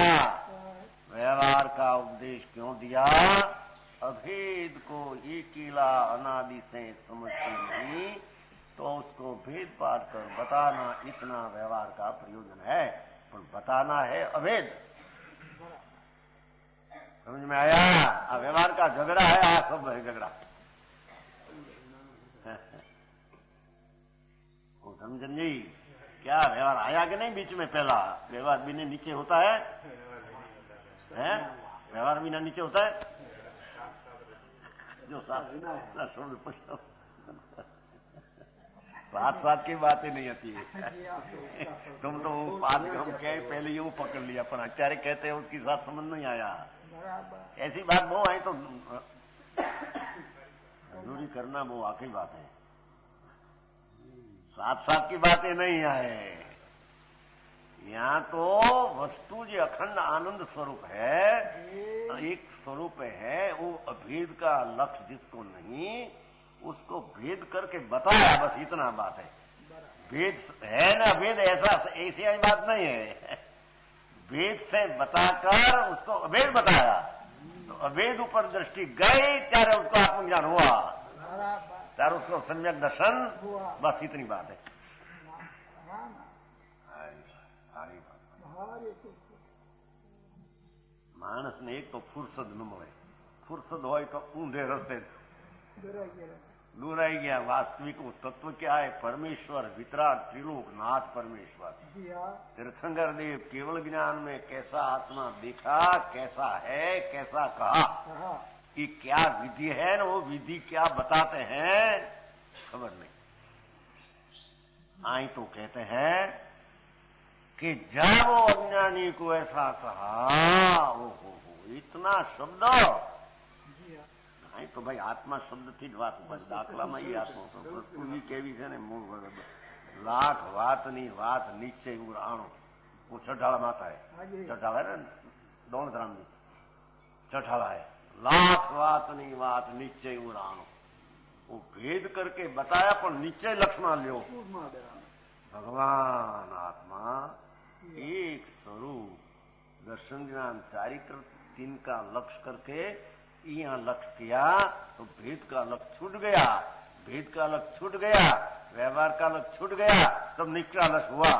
व्यवहार का उपदेश क्यों दिया? अभेद को अकेला अनादि से समझते नहीं, तो उसको भेद पाट कर बताना, इतना व्यवहार का प्रयोजन है। पर बताना है अभेद। समझ में आया? व्यवहार का झगड़ा है, सब है झगड़ा। वो समझन जी, क्या व्यवहार आया कि नहीं बीच में? पहला व्यवहार बिना नीचे होता है, व्यवहार बिना नीचे होता है जो साथ साथ की बातें नहीं आती है। तुम तो पांच हम कहे पहले यूं पकड़ लिया, पर अत्यारे कहते हैं उसकी साथ समझ नहीं आया। ऐसी बात वो आई तो जरूरी करना वो आखिरी बात है, साथ साथ की बातें नहीं आए। यहाँ तो वस्तु जो अखंड आनंद स्वरूप है, एक स्वरूप है, वो अभेद का लक्ष्य जिसको नहीं, उसको भेद करके बताया, बस इतना बात है। भेद है ना, भेद ऐसा ऐसी बात नहीं है। भेद से बताकर उसको अभेद बताया, तो अभेद ऊपर दृष्टि गई, त्यारे उसको आत्मज्ञान हुआ, त्यारे उसको सम्यक दर्शन, बस इतनी बात है। मानस ने एक तो फुर्सद न મળે, फुर्सद हो तो ऊंधे रस्ते दूर आई गया। वास्तविक तत्व क्या है? परमेश्वर वितराग त्रिलोक नाथ परमेश्वर तीर्थंकर देव केवल ज्ञान में कैसा आत्मा देखा, कैसा है, कैसा कहा, कि क्या विधि है ना, वो विधि क्या बताते हैं खबर नहीं। आई तो कहते हैं कि जब वो अज्ञानी को ऐसा कहा, ओ हो इतना शब्द અહીં તો ભાઈ આત્મા શબ્દથી જ વાત ઉપર દાખલામાં એ આત્મા વસ્તુ એ કેવી છે ને મૂળ લાખ વાતની વાત નીચે ઉરાણો હું ચઢાળા માતા ચઢાળા ને દોણધામની चढ़ा है लाख बात नहीं बात नीचे उड़ानो वो भेद करके बताया पर नीचे लक्ष्मण ल्यो भगवान आत्मा एक स्वरूप दर्शन ज्ञान चारित्र तीन का लक्ष्य करके यहाँ लक्ष्य किया तो भेद का लक्ष्य छूट गया भेद का लक्ष्य छूट गया व्यवहार का लक्ष्य छूट गया तब निकला लक्ष्य हुआ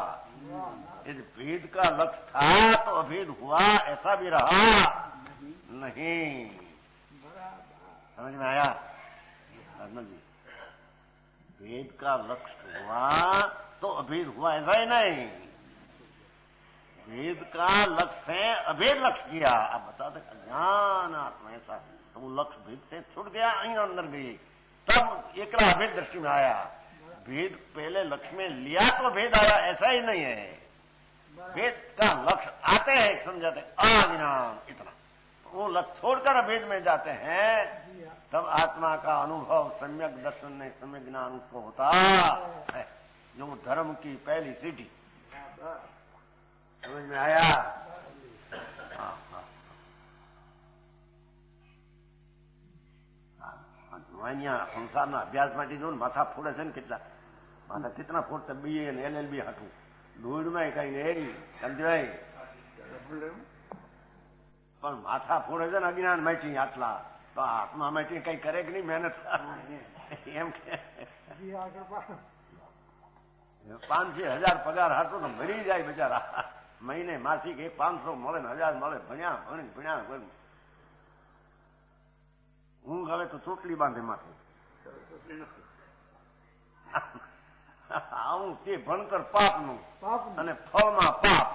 यदि भेद का लक्ष्य था तो अभेद हुआ ऐसा भी रहा नहीं। समझ में आया अर्जुन जी? भेद का लक्ष्य हुआ तो अभेद हुआ ऐसा ही नहीं। भेद का लक्ष्य है अभेद लक्ष्य किया। आप बता दे ज्ञान आत्मा ऐसा तो वो लक्ष्य भेद से छूट गया અહીં अंदर गई तब एकला अभेद दृष्टि में आया। भेद पहले लक्ष्य में लिया तो भेद आया ऐसा ही नहीं है। भेद का लक्ष्य आते हैं समझाते अज्ञान इतना वो लक्ष्य छोड़कर अभेद में जाते हैं तब आत्मा का अनुभव सम्यक दर्शन में सम्यक ज्ञान उसको होता है जो धर्म की पहली सीढ़ी। समझ में आया? અહીંયા સંસારના અભ્યાસ માટે જો માથા ફોડે છે ને કેટલા માથા કેટલા ફોડતા BA અને LLB હાટું દૂધમાં કઈ નહીં સમજાય પણ માથા ફોડે છે ને અજ્ઞાન માટી આટલા તો આત્મા માટી કઈ કરે કે નહીં મહેનત એમ કે 5,000 પગાર હાટો તો મરી જાય બિચારા મહિને માસિક 500 મળે ને 1000 મળે ભણ્યા ભણ્યા હું હવે તો ચોટલી બાંધે માથે આવું તે ભણતર પાપનું અને ફળમાં પાપ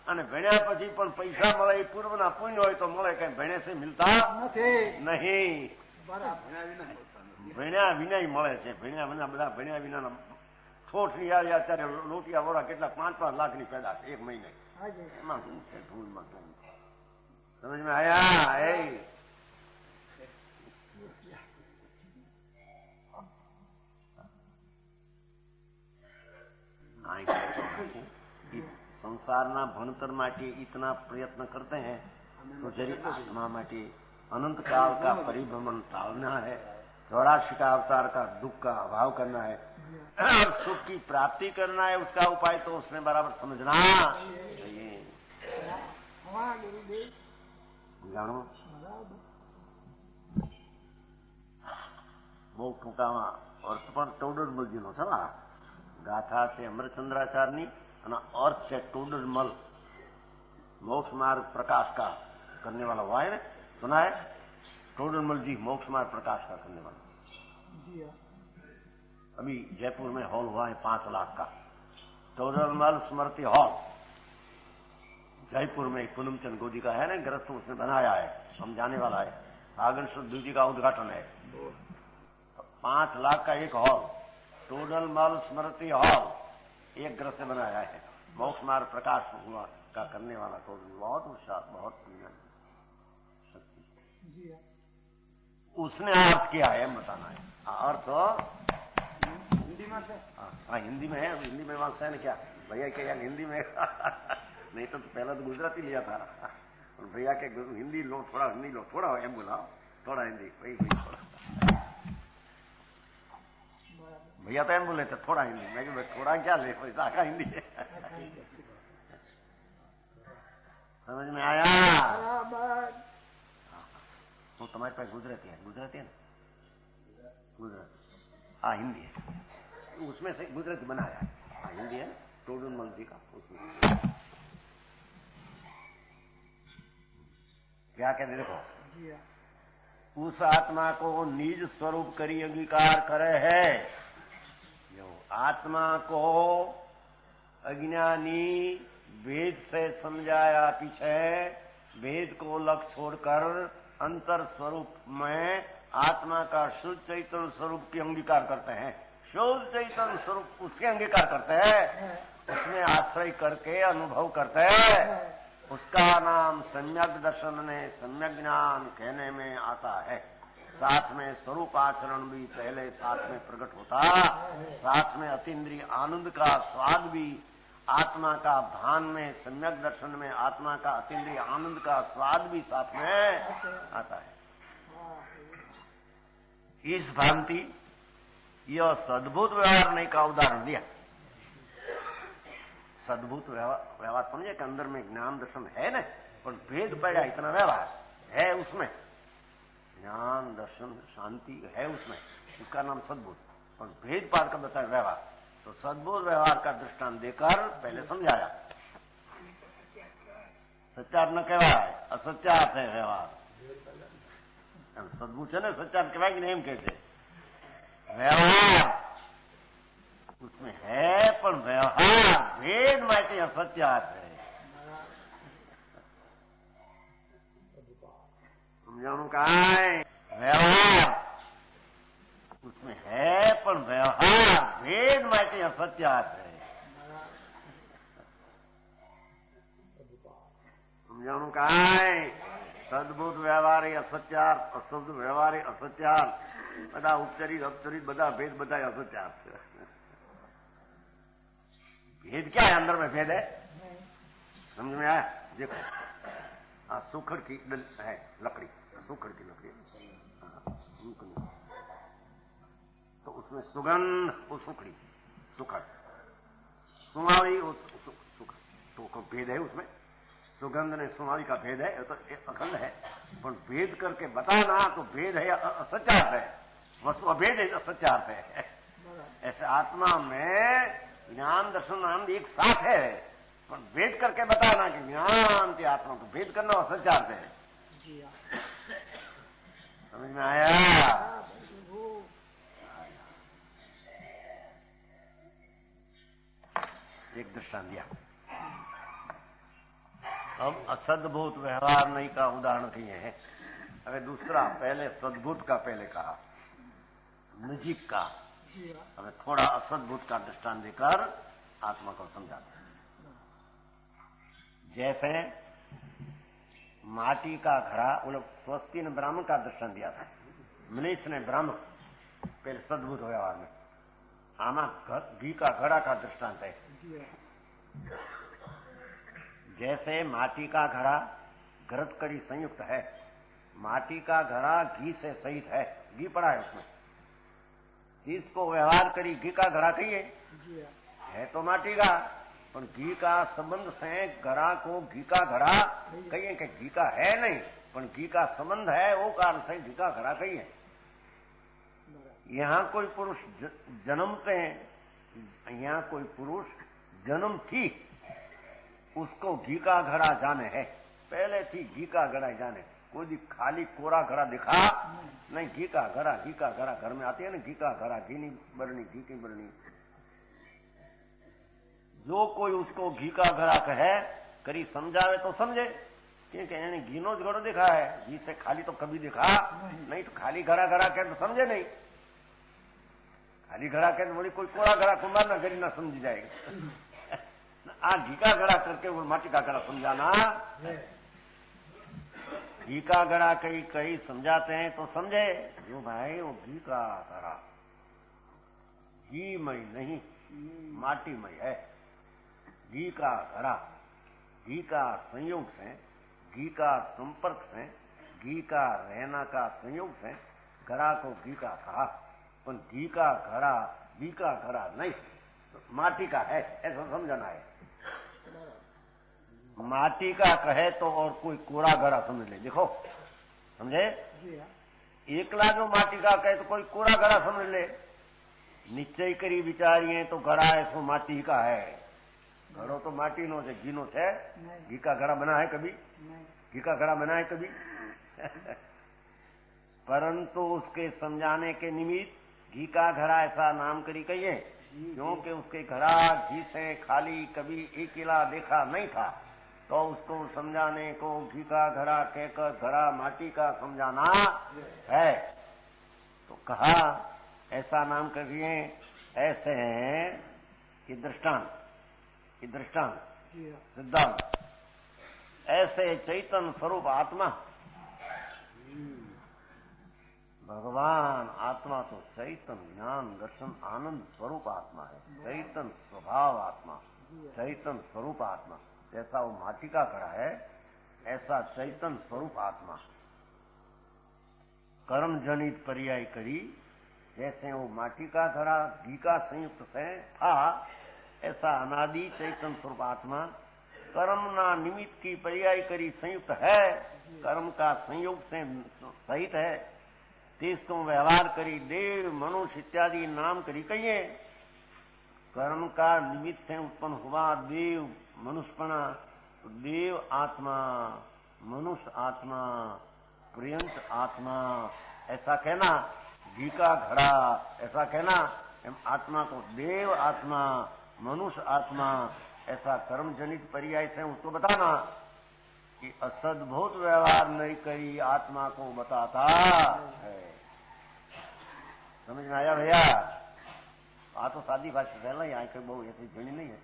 અને ભણ્યા પછી પણ પૈસા મળે એ પૂર્વના પુણ્ય હોય તો મળે કઈ ભણે છે મિલતા નહીં ભણ્યા વિના મળે છે ભણ્યા વિના બધા ભણ્યા વિના ઠોઠની યાર અત્યારે લોટિયા વોરા કેટલા 5-5 લાખની પેદા છે એક મહિને એમાં શું છે ધૂળમાં સમજ में आया? संसारना भणतर माटे इतना प्रयत्न करते हैं तो जरी आत्मा माटे अनंत काल का परिभ्रमण टालना है 84 का अवतार का दुख का अभाव करना है और सुख की प्राप्ति करना है उसका उपाय तो उसमें बराबर समझना चाहिए। जानो बहुत टूंकामा अर्थ पर टोडरमलजी नो था गाथा से अमरचंद्राचार्य અને अर्थ से टोडरमल मोक्ष मार्ग प्रकाश का करने वाला हुआ है ना सुना है? टोडरमल जी मोक्ष मार्ग प्रकाश का करने वाला अभी जयपुर में हॉल हुआ है 5 लाख का टोडरमल स्मृति हॉल जयपुर में पूनमचंद गोदी का है ना ग्रस्त उसने बनाया है हम जाने वाला है फागण शुद्ध जी का उद्घाटन है 5 लाख का एक हॉल टोडरमल स्मृति हॉल एक ग्रह से बनाया है मोक्ष मार्ग प्रकाश हुआ का करने वाला तो बहुत उत्साह बहुत शक्ति उसने अर्थ किया है बताना है अर्थ हिंदी में से हाँ हिंदी में है हिंदी में वाला है ना क्या भैया के यार हिंदी में नहीं तो पहला तो गुजराती लिया था और भैया के हिंदी लो थोड़ा हिंदी लो थोड़ा एम बोला थोड़ा हिंदी वही थोड़ा भैया तो एम बोले थे थोड़ा हिंदी मैं कि थोड़ा क्या ले आखा हिंदी है समझ में आया? तो तुम्हारे पास गुजराती है ना गुजराती हाँ हिंदी है उसमें से गुजराती बनाया है हाँ हिंदी है टोडरमल जी का उसमें क्या कहते देखो उस आत्मा को निज स्वरूप करी अंगीकार करे है आत्मा को अज्ञानी वेद से समझाया पीछे वेद को लक्ष्य छोड़कर अंतर स्वरूप में आत्मा का शुद्ध चैतन्य स्वरूप की अंगीकार करते हैं शुद्ध चैतन्य स्वरूप उसके अंगीकार करते हैं उसमें आश्रय करके अनुभव करते हैं उसका नाम सम्यक दर्शन ने सम्यक ज्ञान कहने में आता है। साथ में स्वरूप आचरण भी पहले साथ में प्रकट होता, साथ में अतीन्द्रिय आनंद का स्वाद भी, आत्मा का भान में, सम्यक दर्शन में आत्मा का अतीन्द्रिय आनंद का स्वाद भी साथ में आता है। इस भांति यह सद्भुत व्यवहार नहीं का उदाहरण दिया। सद्भुत व्यवहार समझे कि अंदर में ज्ञान दर्शन है ना, पर भेद पड़ा इतना व्यवहार है उसमें, ज्ञान दर्शन शांति है उसमें, उसका नाम सद्भुत। और भेद पार का बताया व्यवहार, तो सद्भुत व्यवहार का दृष्टांत देकर पहले समझाया। सच्चार्थ न कहवाय, असत्यार्थ है व्यवहार। सद्भुत है ना, सच्चार्थ कहवाय कि नहीं कैसे व्यवहार उसमें है, पर व्यवहार भेद माटे असत्यार्थ है। समझाणु कहा है व्यवहार उसमें है, पर व्यवहार भेद माटे असत्यार्थ है। समझाणु कहा है सद्भुत व्यवहार એ असत्यार्थ, અસદ્ભુત વ્યવહાર એ असत्यार्थ, બધા ઉપચરિત अपचरित બધા भेद બધા असत्यार्थ। भेद क्या है? अंदर में भेद है, समझ में आया? देखो सुखड़ की है लकड़ी, सुखड़ की लकड़ी, तो उसमें सुगंध वो सुखड़ी सुखड़, सुमावली वो सुखड़, तो भेद है उसमें। सुगंध ने सुमावली का भेद है, तो अखंड है, पर भेद करके बताना तो भेद है असत्यार्थ है, वस्तु अभेद है असत्यार्थ है। ऐसे आत्मा में ज्ञान दर्शन आनंद एक साथ है, पर भेद करके बताना कि ज्ञान की आत्मा को भेद करना असत्यार्थ है। समझ में आया? एक दृष्टांत दिया। अब असद्भुत व्यवहार नहीं का उदाहरण किए हैं। अगर दूसरा, पहले सद्भुत का पहले कहा, नजीक का, हमें थोड़ा असद्भुत का दृष्टांत देकर आत्मा को समझाते हैं। जैसे माटी का घड़ा, स्वस्ति ने ब्राह्मण का दृष्टांत दिया था, मनीष ने ब्राह्मण पहले सद्भुत व्यवहार में, आमा घी का घड़ा का दृष्टांत है। जैसे माटी का घड़ा घृत कड़ी संयुक्त है, माटी का घड़ा घी से सहित है, घी पड़ा है उसमें, इसको व्यवहार करी घी का घड़ा कहिए, है तो माटी का, पर घी का संबंध से घड़ा को घी का घड़ा कहिए कि घी का है नहीं, पर घी का संबंध है, वो कारण से घी का घड़ा कहिए। यहां कोई पुरुष जन्मते हैं, यहां कोई पुरुष जन्म थी, उसको घी का घड़ा जाने है, पहले थी घी का घड़ा जाने, कोई भी खाली कोरा घड़ा दिखा नहीं, घी का घड़ा घर में आती है ना, घी का घड़ा, घी नहीं बरनी, घी की बरनी, जो कोई उसको घी का घड़ा कहे करी समझावे तो समझे, क्योंकि यानी घी नो घड़ो दिखा है, घी से खाली तो कभी दिखा नहीं, तो खाली घड़ा कह तो समझे नहीं, खाली घड़ा कह बोली कोई कोरा घड़ा कुंभार ना गरी ना समझ जाएगा। आ घी का घड़ा करके वो माटी का घड़ा समझाना, घी का घड़ा कई समझाते हैं तो समझे, जो भाई वो घी का घड़ा घीमय नहीं माटीमय है। घी का घड़ा घी का संयोग से, घी का संपर्क से, घी का रहना का संयोग से घड़ा को घी का कहा, पर घी का घड़ा नहीं, तो माटी का है ऐसा समझना है। माटी का कहे तो और कोई कोरा घड़ा समझ ले, देखो समझे, एकला जो माटी का कहे तो कोई कोरा घड़ा समझ ले, निश्चय करी विचारिए तो घड़ा ऐसो माटी का है, घड़ो तो माटी नो से, घी नो है, घी का घड़ा बना है कभी, घी का घड़ा बना है कभी परंतु उसके समझाने के निमित्त घी का घड़ा ऐसा नाम करी कहिए, क्योंकि उसके घड़ा घी से खाली कभी एक किला देखा नहीं था, तो उसको समझाने को घी का घड़ा कहकर घड़ा माटी का समझाना है। तो कहा ऐसा नाम करिए, ऐसे हैं कि दृष्टांत सिद्धांत, ऐसे चैतन्य स्वरूप आत्मा भगवान आत्मा तो चैतन्य ज्ञान दर्शन आनंद स्वरूप आत्मा है, चैतन्य स्वभाव आत्मा, चैतन्य स्वरूप आत्मा। जैसा वो माटी का घड़ा है ऐसा चैतन्य स्वरूप आत्मा। कर्म जनित पर्याय करी, जैसे वो माटी का घड़ा घी का संयुक्त से था, ऐसा अनादि चैतन्य स्वरूप आत्मा कर्म ना निमित्त की पर्याय करी संयुक्त है, कर्म का संयोग से सहित है। तीसको व्यवहार करी देव मनुष्य इत्यादि नाम करी कहिए। कर्म का निमित्त से उत्पन्न हुआ देव मनुष्यपना, तो देव आत्मा, मनुष्य आत्मा, प्रियंत आत्मा, ऐसा कहना। घी का घड़ा ऐसा कहना, आत्मा को देव आत्मा, मनुष्य आत्मा, ऐसा कर्म जनित पर्याय से उसको बताना कि असद्भुत व्यवहार नहीं करी आत्मा को बताता है। समझ में आया भैया? आ तो सादी भाषा पहला ही, आंखें बहु ऐसी जड़ी नहीं है।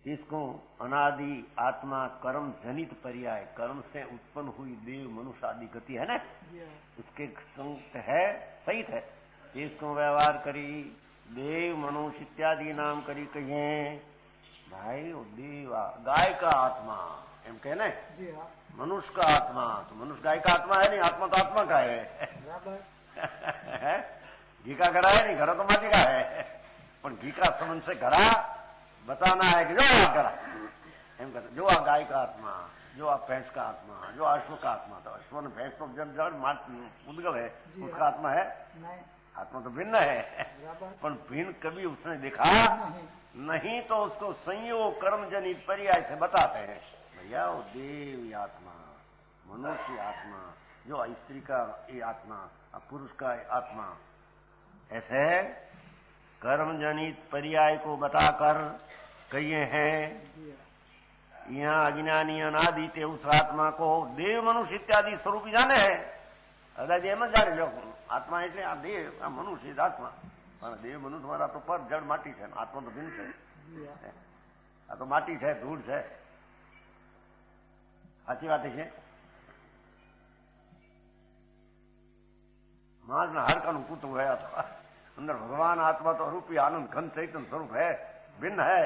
इसको अनादि आत्मा कर्म जनित पर्याय, कर्म से उत्पन्न हुई देव मनुष्य आदि गति है ना, उसके संयुक्त है, सहित है। इसको व्यवहार करी देव मनुष्य इत्यादि नाम करी कहिए। भाई वो देव गाय का आत्मा एम कहने, मनुष्य का आत्मा, तो मनुष्य गाय का आत्मा है नहीं, आत्मा तो आत्मा का है। घी का घड़ा है नहीं, घड़ा तो माटी का है, पर घी का संबंध से घड़ा बताना है कि जो आप घड़ा एम कहते, जो आ गाय का आत्मा, जो आप भैंस का आत्मा, जो अश्व का आत्मा, तो अश्व ने भैंस तो जब उद्गव है, उसका आत्मा है, आत्मा तो भिन्न है, पर भिन्न कभी उसने देखा नहीं, तो उसको संयोग कर्म जनित पर्याय से बताते हैं। भैया वो देव आत्मा, मनुष्य आत्मा, जो स्त्री का ये आत्मा, पुरुष का आत्मा, ऐसे कर्म जनित पर्याय को बताकर कहिए हैं। यहाँ अज्ञानी अनादि थे उस आत्मा को देव मनुष्य इत्यादि स्वरूप जाने हैं। दादाजी एम जाने लो आत्मा એટલે આ દેવ, આ મનુષ્ય આત્મા, પણ દેવ મનુષ્ય મારા તો પર જડ માટી છે, આત્મા તો ભિન્ન છે, આ તો માટી છે, ધૂળ છે, સાચી વાત છે। માણસના હાડકાનું પૂતળું है, अंदर भगवान आत्मा तो रूपी आनंद घन चैतन्य स्वरूप है, भिन्न है,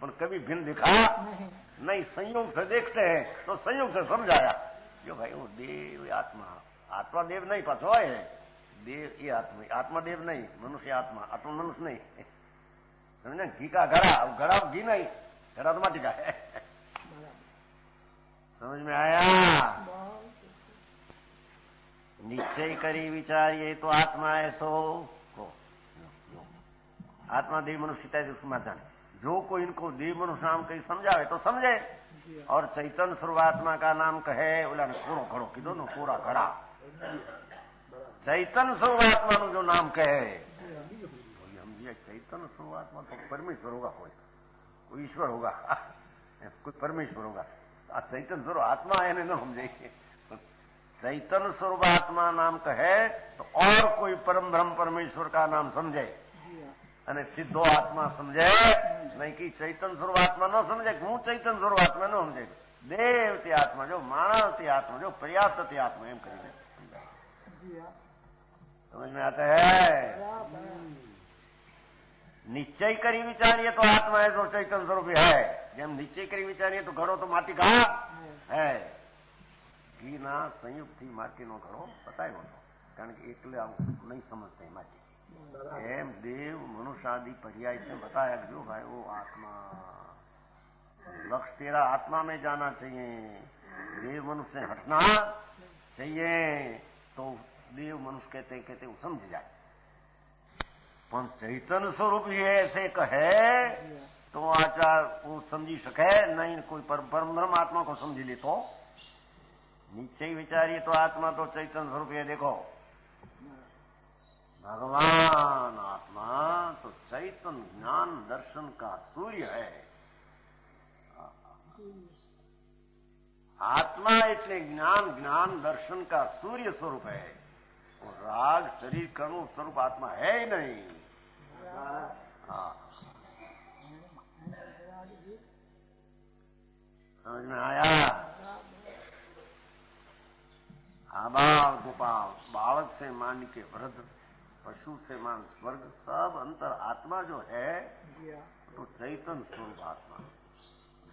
पर कभी भिन्न दिखा नहीं, संयोग से देखते हैं तो संयोग से समझाया जो भाई वो देव आत्मा, आत्मा देव नहीं पाछो है, देव ये आत्मा, आत्मा देव नहीं, मनुष्य आत्मा, आत्मा मनुष्य नहीं, समझे? घी का घड़ा, घड़ा घी नहीं, घड़ा तो माटी का है। समझ में आया? निश्चय करी विचारिए तो आत्मा ऐसो को, आत्मा देव मनुष्य इत्यादि समाधान। जो कोई इनको देव मनुष्य नाम कहीं समझावे तो समझे, और चैतन्य सर्वात्मा का नाम कहे, बोला ने कोरो घड़ो कीधो नो, कोरा घड़ा, चैतन्य सर्वात्मा नो जो नाम कहे, हम ये चैतन्य सर्वात्मा तो परमेश्वर होगा, कोई ईश्वर होगा, कोई परमेश्वर होगा, चैतन्य स्वरूप आत्मा है न समझे। चैतन्य स्वरूप आत्मा नाम कहे तो और कोई परम ब्रह्म परमेश्वर का नाम समझे, અને सिद्धो आत्मा समझे नहीं कि चैतन्य स्वरूप आत्मा न समझे, हूँ चैतन्य स्वरूप आत्मा न समझे, देव ते आत्मा, जो मानव ते आत्मा, जो पर्याप्त ते आत्मा, एम करेंगे। समझ में आता है? निश्चय करी विचारिए तो आत्मा है तो चैतन्य स्वरूप है। जब निश्चय करी विचारिए तो घड़ो तो माटी का है, घी ना संयुक्त थी माटी नो घड़ो बताए हो, कारण के एकले नहीं समझते माटी एम देव मनुष्य आदि पर्याय से बताया जो भाई वो आत्मा, लक्ष्य तेरा आत्मा में जाना चाहिए, देव मनुष्य से हटना चाहिए, तो देव मनुष्य कहते कहते वो समझ जाए। पर चैतन्य स्वरूप ही ऐसे कहे तो आचार वो समझी सके नहीं, कोई परम ब्रह्म आत्मा को समझ ले तो नीचे विचारिए तो आत्मा तो चैतन्य स्वरूप है। देखो भगवान आत्मा तो चैतन्य ज्ञान दर्शन का सूर्य है। आत्मा એટલે ज्ञान ज्ञान दर्शन का सूर्य स्वरूप है, और राग शरीर कर्म स्वरूप आत्मा है ही नहीं। हाँ समझ में आया? आबाल गोपाल, बालक से मान के वृद्ध, पशु से मान स्वर्ग, सब अंतर आत्मा जो है तो चैतन्य स्वरूप आत्मा,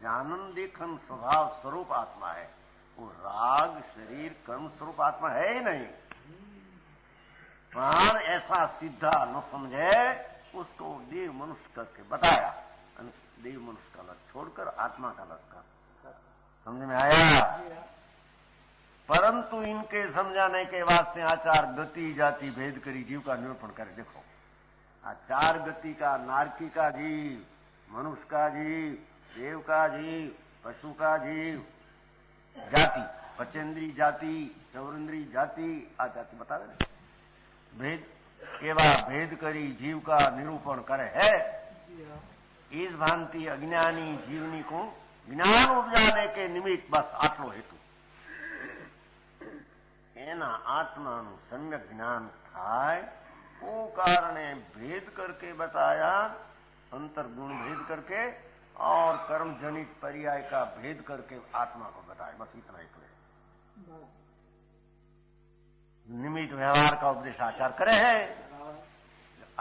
जानन देखन स्वभाव स्वरूप आत्मा है। वो राग शरीर कर्म स्वरूप आत्मा है ही नहीं। प्राण ऐसा सीधा न समझे, उसको देव मनुष्य करके बताया। देव मनुष्य का लक्ष्य छोड़कर आत्मा का लक्ष्य, समझ में आया? परंतु इनके समझाने के वास्ते आचार गति जाति भेद करी जीव का निरूपण करे। देखो, आचार गति का नारकी का जीव, मनुष्य का जीव, देव का जीव, पशु का जीव, जाति पंचेंद्री जाति, चौरेंद्री जाति, आ जाति बता रहे भेद केवा भेद करी जीव का निरूपण करे है। इस भांति अज्ञानी जीवनी को ज्ञान उपजाने के निमित्त बस आटलो हेतु एना आत्माનું सम्यक ज्ञान થાય वो कारणे भेद करके बताया, अंतर्गुण भेद करके और कर्म जनित पर्याय का भेद करके आत्मा को बताया। बस इतना ही करे। निमित्त व्यवहार का उपदेश आचार करे हैं।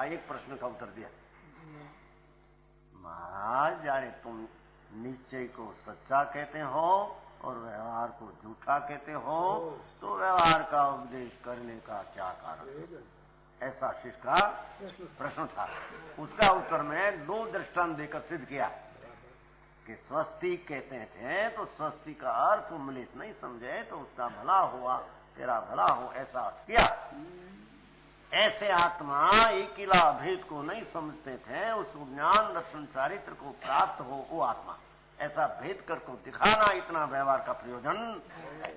एक प्रश्न का उत्तर दिया, महाराज जाने तुम निश्चय को सच्चा कहते हो और व्यवहार को झूठा कहते हो, तो व्यवहार का उपदेश करने का क्या कारण? ऐसा शिष्य का प्रश्न था। उसका उत्तर में 2 दृष्टांत देकर सिद्ध किया कि स्वस्तिक कहते थे तो स्वस्तिक का अर्थ मलित नहीं समझे तो उसका भला हुआ, तेरा भला हो, ऐसा किया। ऐसे आत्मा एकिला भेद को नहीं समझते थे, उस ज्ञान दर्शन चारित्र को प्राप्त हो वो आत्मा, ऐसा भेद कर को दिखाना इतना व्यवहार का प्रयोजन है।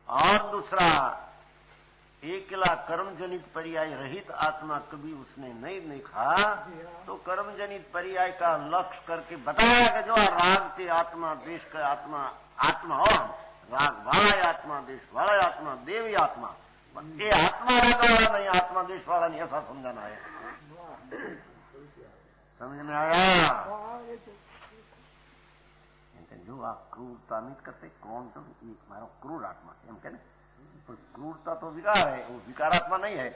और दूसरा, एकिला कर्मजनित पर्याय रहित आत्मा कभी उसने नहीं देखा, तो कर्मजनित पर्याय का लक्ष्य करके बताया कि जो राग से आत्मा, देश का आत्मा, आत्मा और राग वाला आत्मा, देश वाला आत्मा, देवी आत्मा, ये आत्मा राग वाला नहीं, आत्मा देश वाला नहीं, ऐसा समझाना है। समझ में आया? जो आप क्रूरता नहीं करते, कौन तो मारो क्रूर आत्मा है, हम कहते तो क्रूरता तो विकार है, वो विकारात्मा नहीं है,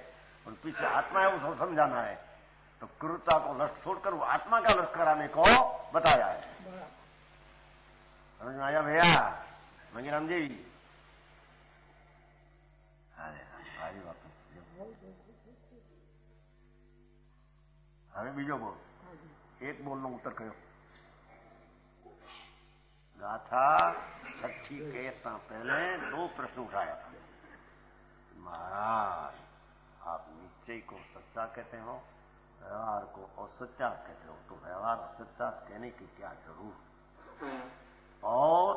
और पीछे आत्मा है, वो समझाना है। तो क्रूरता को लक्ष्य छोड़कर वो आत्मा का लक्ष्य कराने को बताया है। समझ में आया भैया? मंगीराम जी, अरे सारी बात हमें बीजो बोल, एक बोलना उत्तर करो। गाथा छठी कहता पहले 2 प्रश्न उठाया था। महाराज, आप निश्चय को सच्चा कहते हो, व्यवहार को असच्चा कहते हो, तो व्यवहार असच्चा कहने की क्या जरूर? और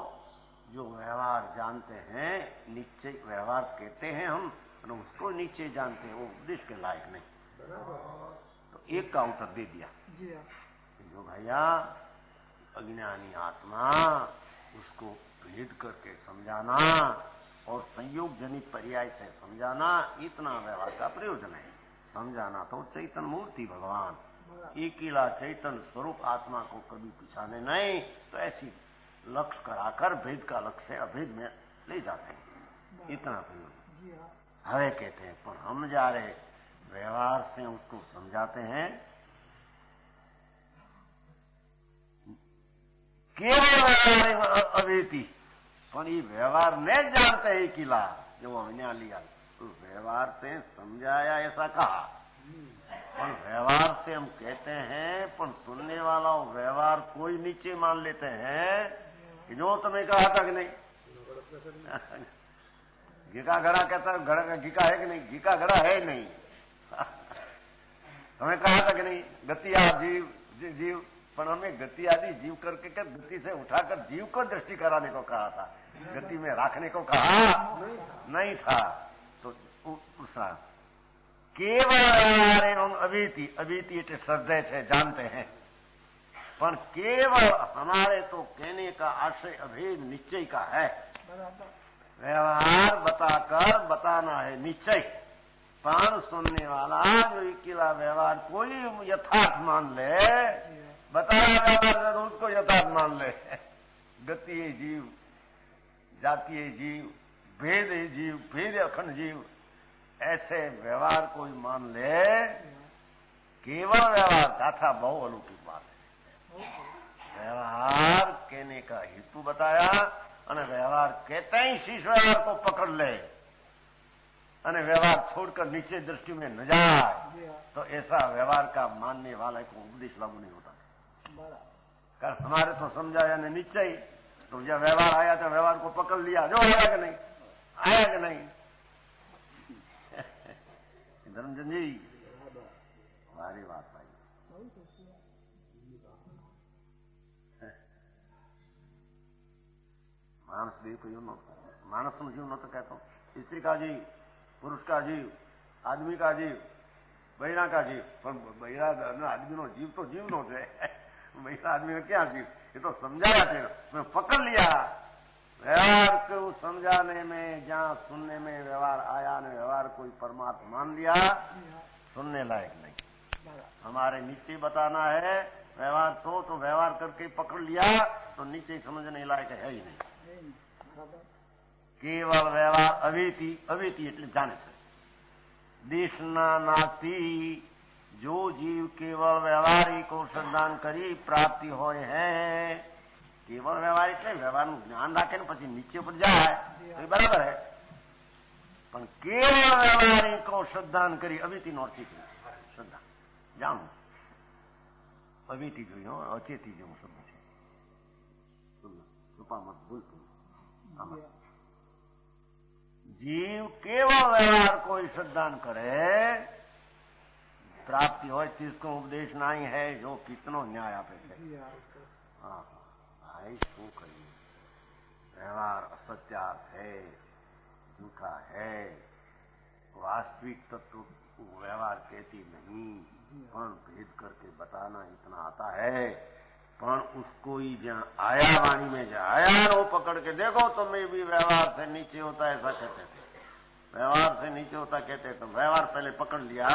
जो व्यवहार जानते हैं, निश्चय व्यवहार कहते हैं हम, तो उसको निश्चय जानते हैं, वो उपदेश के लायक नहीं। तो एक का उत्तर दे दिया, जो भैया अज्ञानी आत्मा, उसको भेद करके समझाना और संयोग जनित पर्याय से समझाना, इतना व्यवहार का प्रयोजन है। समझाना तो चैतन्य मूर्ति भगवान, एकिला चैतन्य स्वरूप आत्मा को कभी पिछाने नहीं, तो ऐसी लक्ष्य कराकर भेद का लक्ष्य अभेद में ले जाते हैं, इतना प्रयोजन है। कहते हैं पर हम जा रहे व्यवहार से उसको समझाते हैं, केवल अवेती, पर ये व्यवहार नहीं जानते ही किला जो हमने लिया, तो व्यवहार से समझाया ऐसा कहा, पर व्यवहार से हम कहते हैं, पर सुनने वाला व्यवहार कोई नीचे मान लेते हैं कि जो तुम्हें कहा था कि नहीं, घिका घड़ा कहता है, घिका है कि नहीं, घिका घड़ा है नहीं, तुम्हें कहा था कि नहीं, गतिया जीव जीव, पर हमें गति आदि जीव करके कर गति से उठाकर जीव को दृष्टि कराने को कहा था, गति में रखने को कहा नहीं था। तो दूसरा केवल एवं अभीति, अभीति इतने श्रद्धे से जानते हैं, पर केवल हमारे तो कहने का आशय अभेद निश्चय का है। व्यवहार बताकर बताना है निश्चय, प्राण सुनने वाला जो अकेला व्यवहार कोई यथार्थ मान ले, बताया व्यवहार उसको यथार्थ मान ले, गतीय जीव, जातीय जीव, भेद जीव, भेद अखंड जीव, ऐसे व्यवहार कोई मान ले, केवल व्यवहार गाथा बहु अलौकिक बात है। व्यवहार कहने का हेतु बताया અને व्यवहार कहते ही शीश व्यवहार को पकड़ ले અને व्यवहार छोड़कर नीचे दृष्टि में न जाए, तो ऐसा व्यवहार का मानने वाले को उपदेश लागू नहीं होता। कारण हमारे तो समझाया ने नीचे ही, तो जब व्यवहार आया तो व्यवहार को पकड़ लिया, जो आया कि नहीं, आया कि नहीं। धर्मचंद जी મારી વાત ભાઈ, માણસ દેવ કહ્યું નહોતું, માણસનો જીવ નહોતો કહેતો, સ્ત્રી का जीव, पुरुष का जीव, आदमी का जीव, બૈરા का जीव। પણ બૈરા આદમીનો જીવ તો જીવનો છે, બૈરા આદમીને ક્યાં જીવ, એ તો समझाया थे, मैं पकड़ लिया। व्यवहार को समझाने में, जहां सुनने में व्यवहार आया ने व्यवहार कोई परमात्मा मान लिया, सुनने लायक नहीं। हमारे नीचे बताना है व्यवहार तो व्यवहार करके पकड़ लिया तो नीचे समझने लायक है ही नहीं। केवल व्यवहार अवेती, अवेती એટલે જાણે છે। દેશના નાથી जो जीव केवल व्यवहारिक को श्रद्धान करी प्राप्ति होय है, केवल व्यवहार એટલે વ્યવહારનું જ્ઞાન રાખે ને પછી નીચે ઉપર જાય તો બરાબર है, પણ કેવળ વ્યવહારિક को श्रद्धान करी अवेती નો અર્થ श्रद्धा જાણું, અવેતી જોયું, અચેતી જેવું શબ્દ છે, કૃપામાં ભૂલતું આમાં। जीव केवल व्यवहार कोई श्रद्धान करे प्राप्ति हो, जिसको उपदेश नहीं है, जो कितनो न्याय आपे है। हाँ भाई शू करिए, व्यवहार असत्यार्थ है, झूठा है, वास्तविक तत्व व्यवहार कहती नहीं, पण भेद करके बताना इतना आता है। पण उसको ही जहां आया वाणी में जो आया वो पकड़ के देखो, तो मैं भी व्यवहार से नीचे होता है ऐसा कहते थे, व्यवहार से नीचे होता कहते तो व्यवहार पहले पकड़ लिया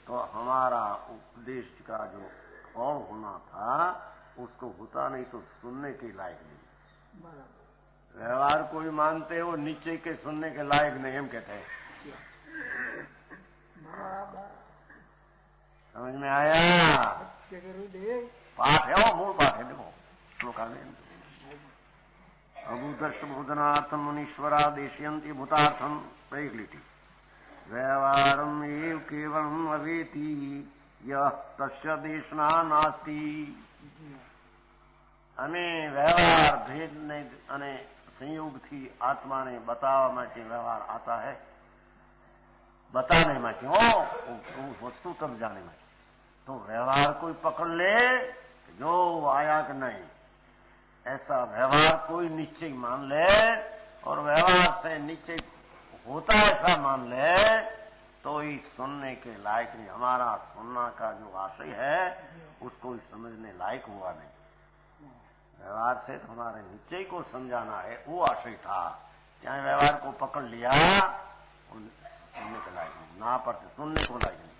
तो हमारा उपदेश का जो कौन होना था उसको होता नहीं, तो सुनने के लायक नहीं। व्यवहार कोई मानते हो नीचे के सुनने के लायक नहीं, हम कहते हैं। समझ में आया? पाठ है वो, मूल पाठ है, देखो श्लोका में। अभूदर्श बोधनार्थम मुनीश्वरा देशयंती भूतार्थम प्रैक्लिटी व्यवहारम एव केवलम अवेति यह तस्य देशना नास्ति। અને વ્યવહાર ભેદને અને સંયોગથી આત્માને બતાવવા માટે વ્યવહાર आता है, बताने માટે, हो वस्तु तब जाने માટે। तो व्यवहार कोई पकड़ ले जो आया कि नहीं, ऐसा व्यवहार कोई निश्चय मान ले और व्यवहार से निश्चय होता ऐसा मान ले तो ही सुनने के लायक नहीं। हमारा सुनना का जो आशय है उसको ही समझने लायक हुआ नहीं। व्यवहार से तो हमारे निश्चय को समझाना है, वो आशय था। चाहे व्यवहार को पकड़ लिया सुनने के लायक नहीं, ना पढ़ते सुनने को लायक नहीं।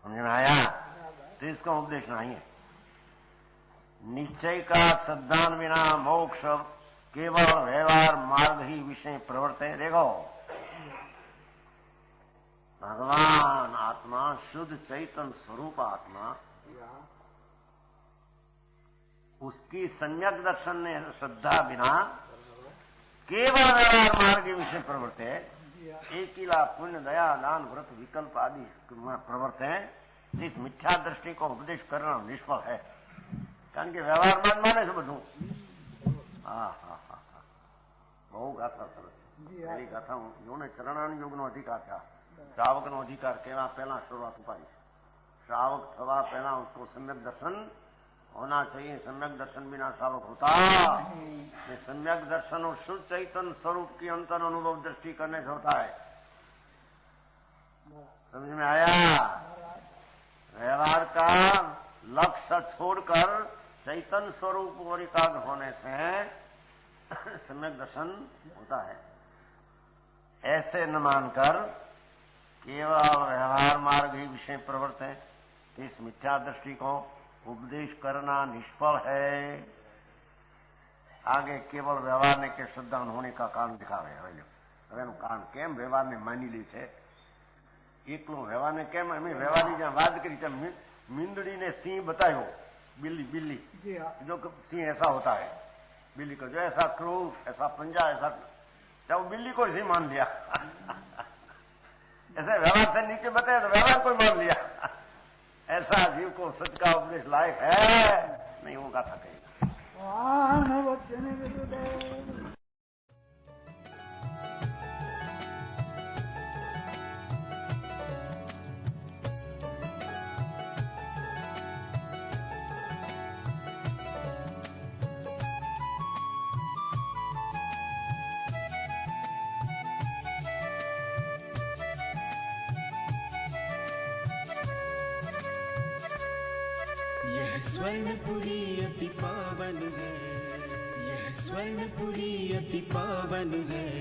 समझ में आया? तो इसका उपदेश नहीं है। निश्चय का सिद्धांत बिना मोक्ष केवल व्यवहार मार्ग ही विषय प्रवर्ते। देखो भगवान आत्मा, शुद्ध चैतन्य स्वरूप आत्मा, उसकी सम्यक दर्शन ने श्रद्धा बिना केवल व्यवहार मार्ग ही विषय प्रवर्ते। एकीला पुण्य दया दान व्रत विकल्प आदि प्रवर्ते। इस मिथ्या दृष्टि को उपदेश करना निष्फल है, कारण के व्यवहार माने से બધું। હા હા હા હા, બહુ ગાથા સરસ। પહેલી ગાથા યોને ચરણાન યોગનો અધિકાર था, श्रावकનો અધિકાર કેવા પહેલા શરૂઆત ઉપાડી। श्रावक થવા પહેલા उसको सम्यक दर्शन होना चाहिए। सम्यक दर्शन बिना श्रावक होता नहीं। सम्यक दर्शन और शुद्ध चैतन्य स्वरूप की अंतर अनुभव दृष्टि करने से होता है। समझ में आया? व्यवहार का लक्ष्य छोड़कर चैतन्य स्वरूप और एकाग्र होने से सम्यक दर्शन होता है। ऐसे न मानकर केवल व्यवहार मार्ग ही विषय प्रवृत्त है, इस मिथ्या दृष्टि को उपदेश करना निष्फल है। आगे केवल व्यवहार के श्रद्धान होने का कारण दिखावे। હવે કારણ કેમ વ્યવહારને માની લે છે? એકલો વ્યવહારને કેમ? અમે વ્યવહારની જ્યાં વાત કરી તેમ મીંદડીને સિંહ बतायो, बिल्ली बिल्ली जो सिंह ऐसा होता है, बिल्ली को जो ऐसा क्रोध, ऐसा पंजा, ऐसा, जब बिल्ली को ही मान लिया ऐसे व्यवहार से नीचे बताया तो व्यवहार को मान लिया। ऐसा जीव को सत्य का उपदेश लायक है नहीं, होगा था कहीं। यह स्वर्णपुरी अति पावन है, यह स्वर्णपुरी अति पावन है।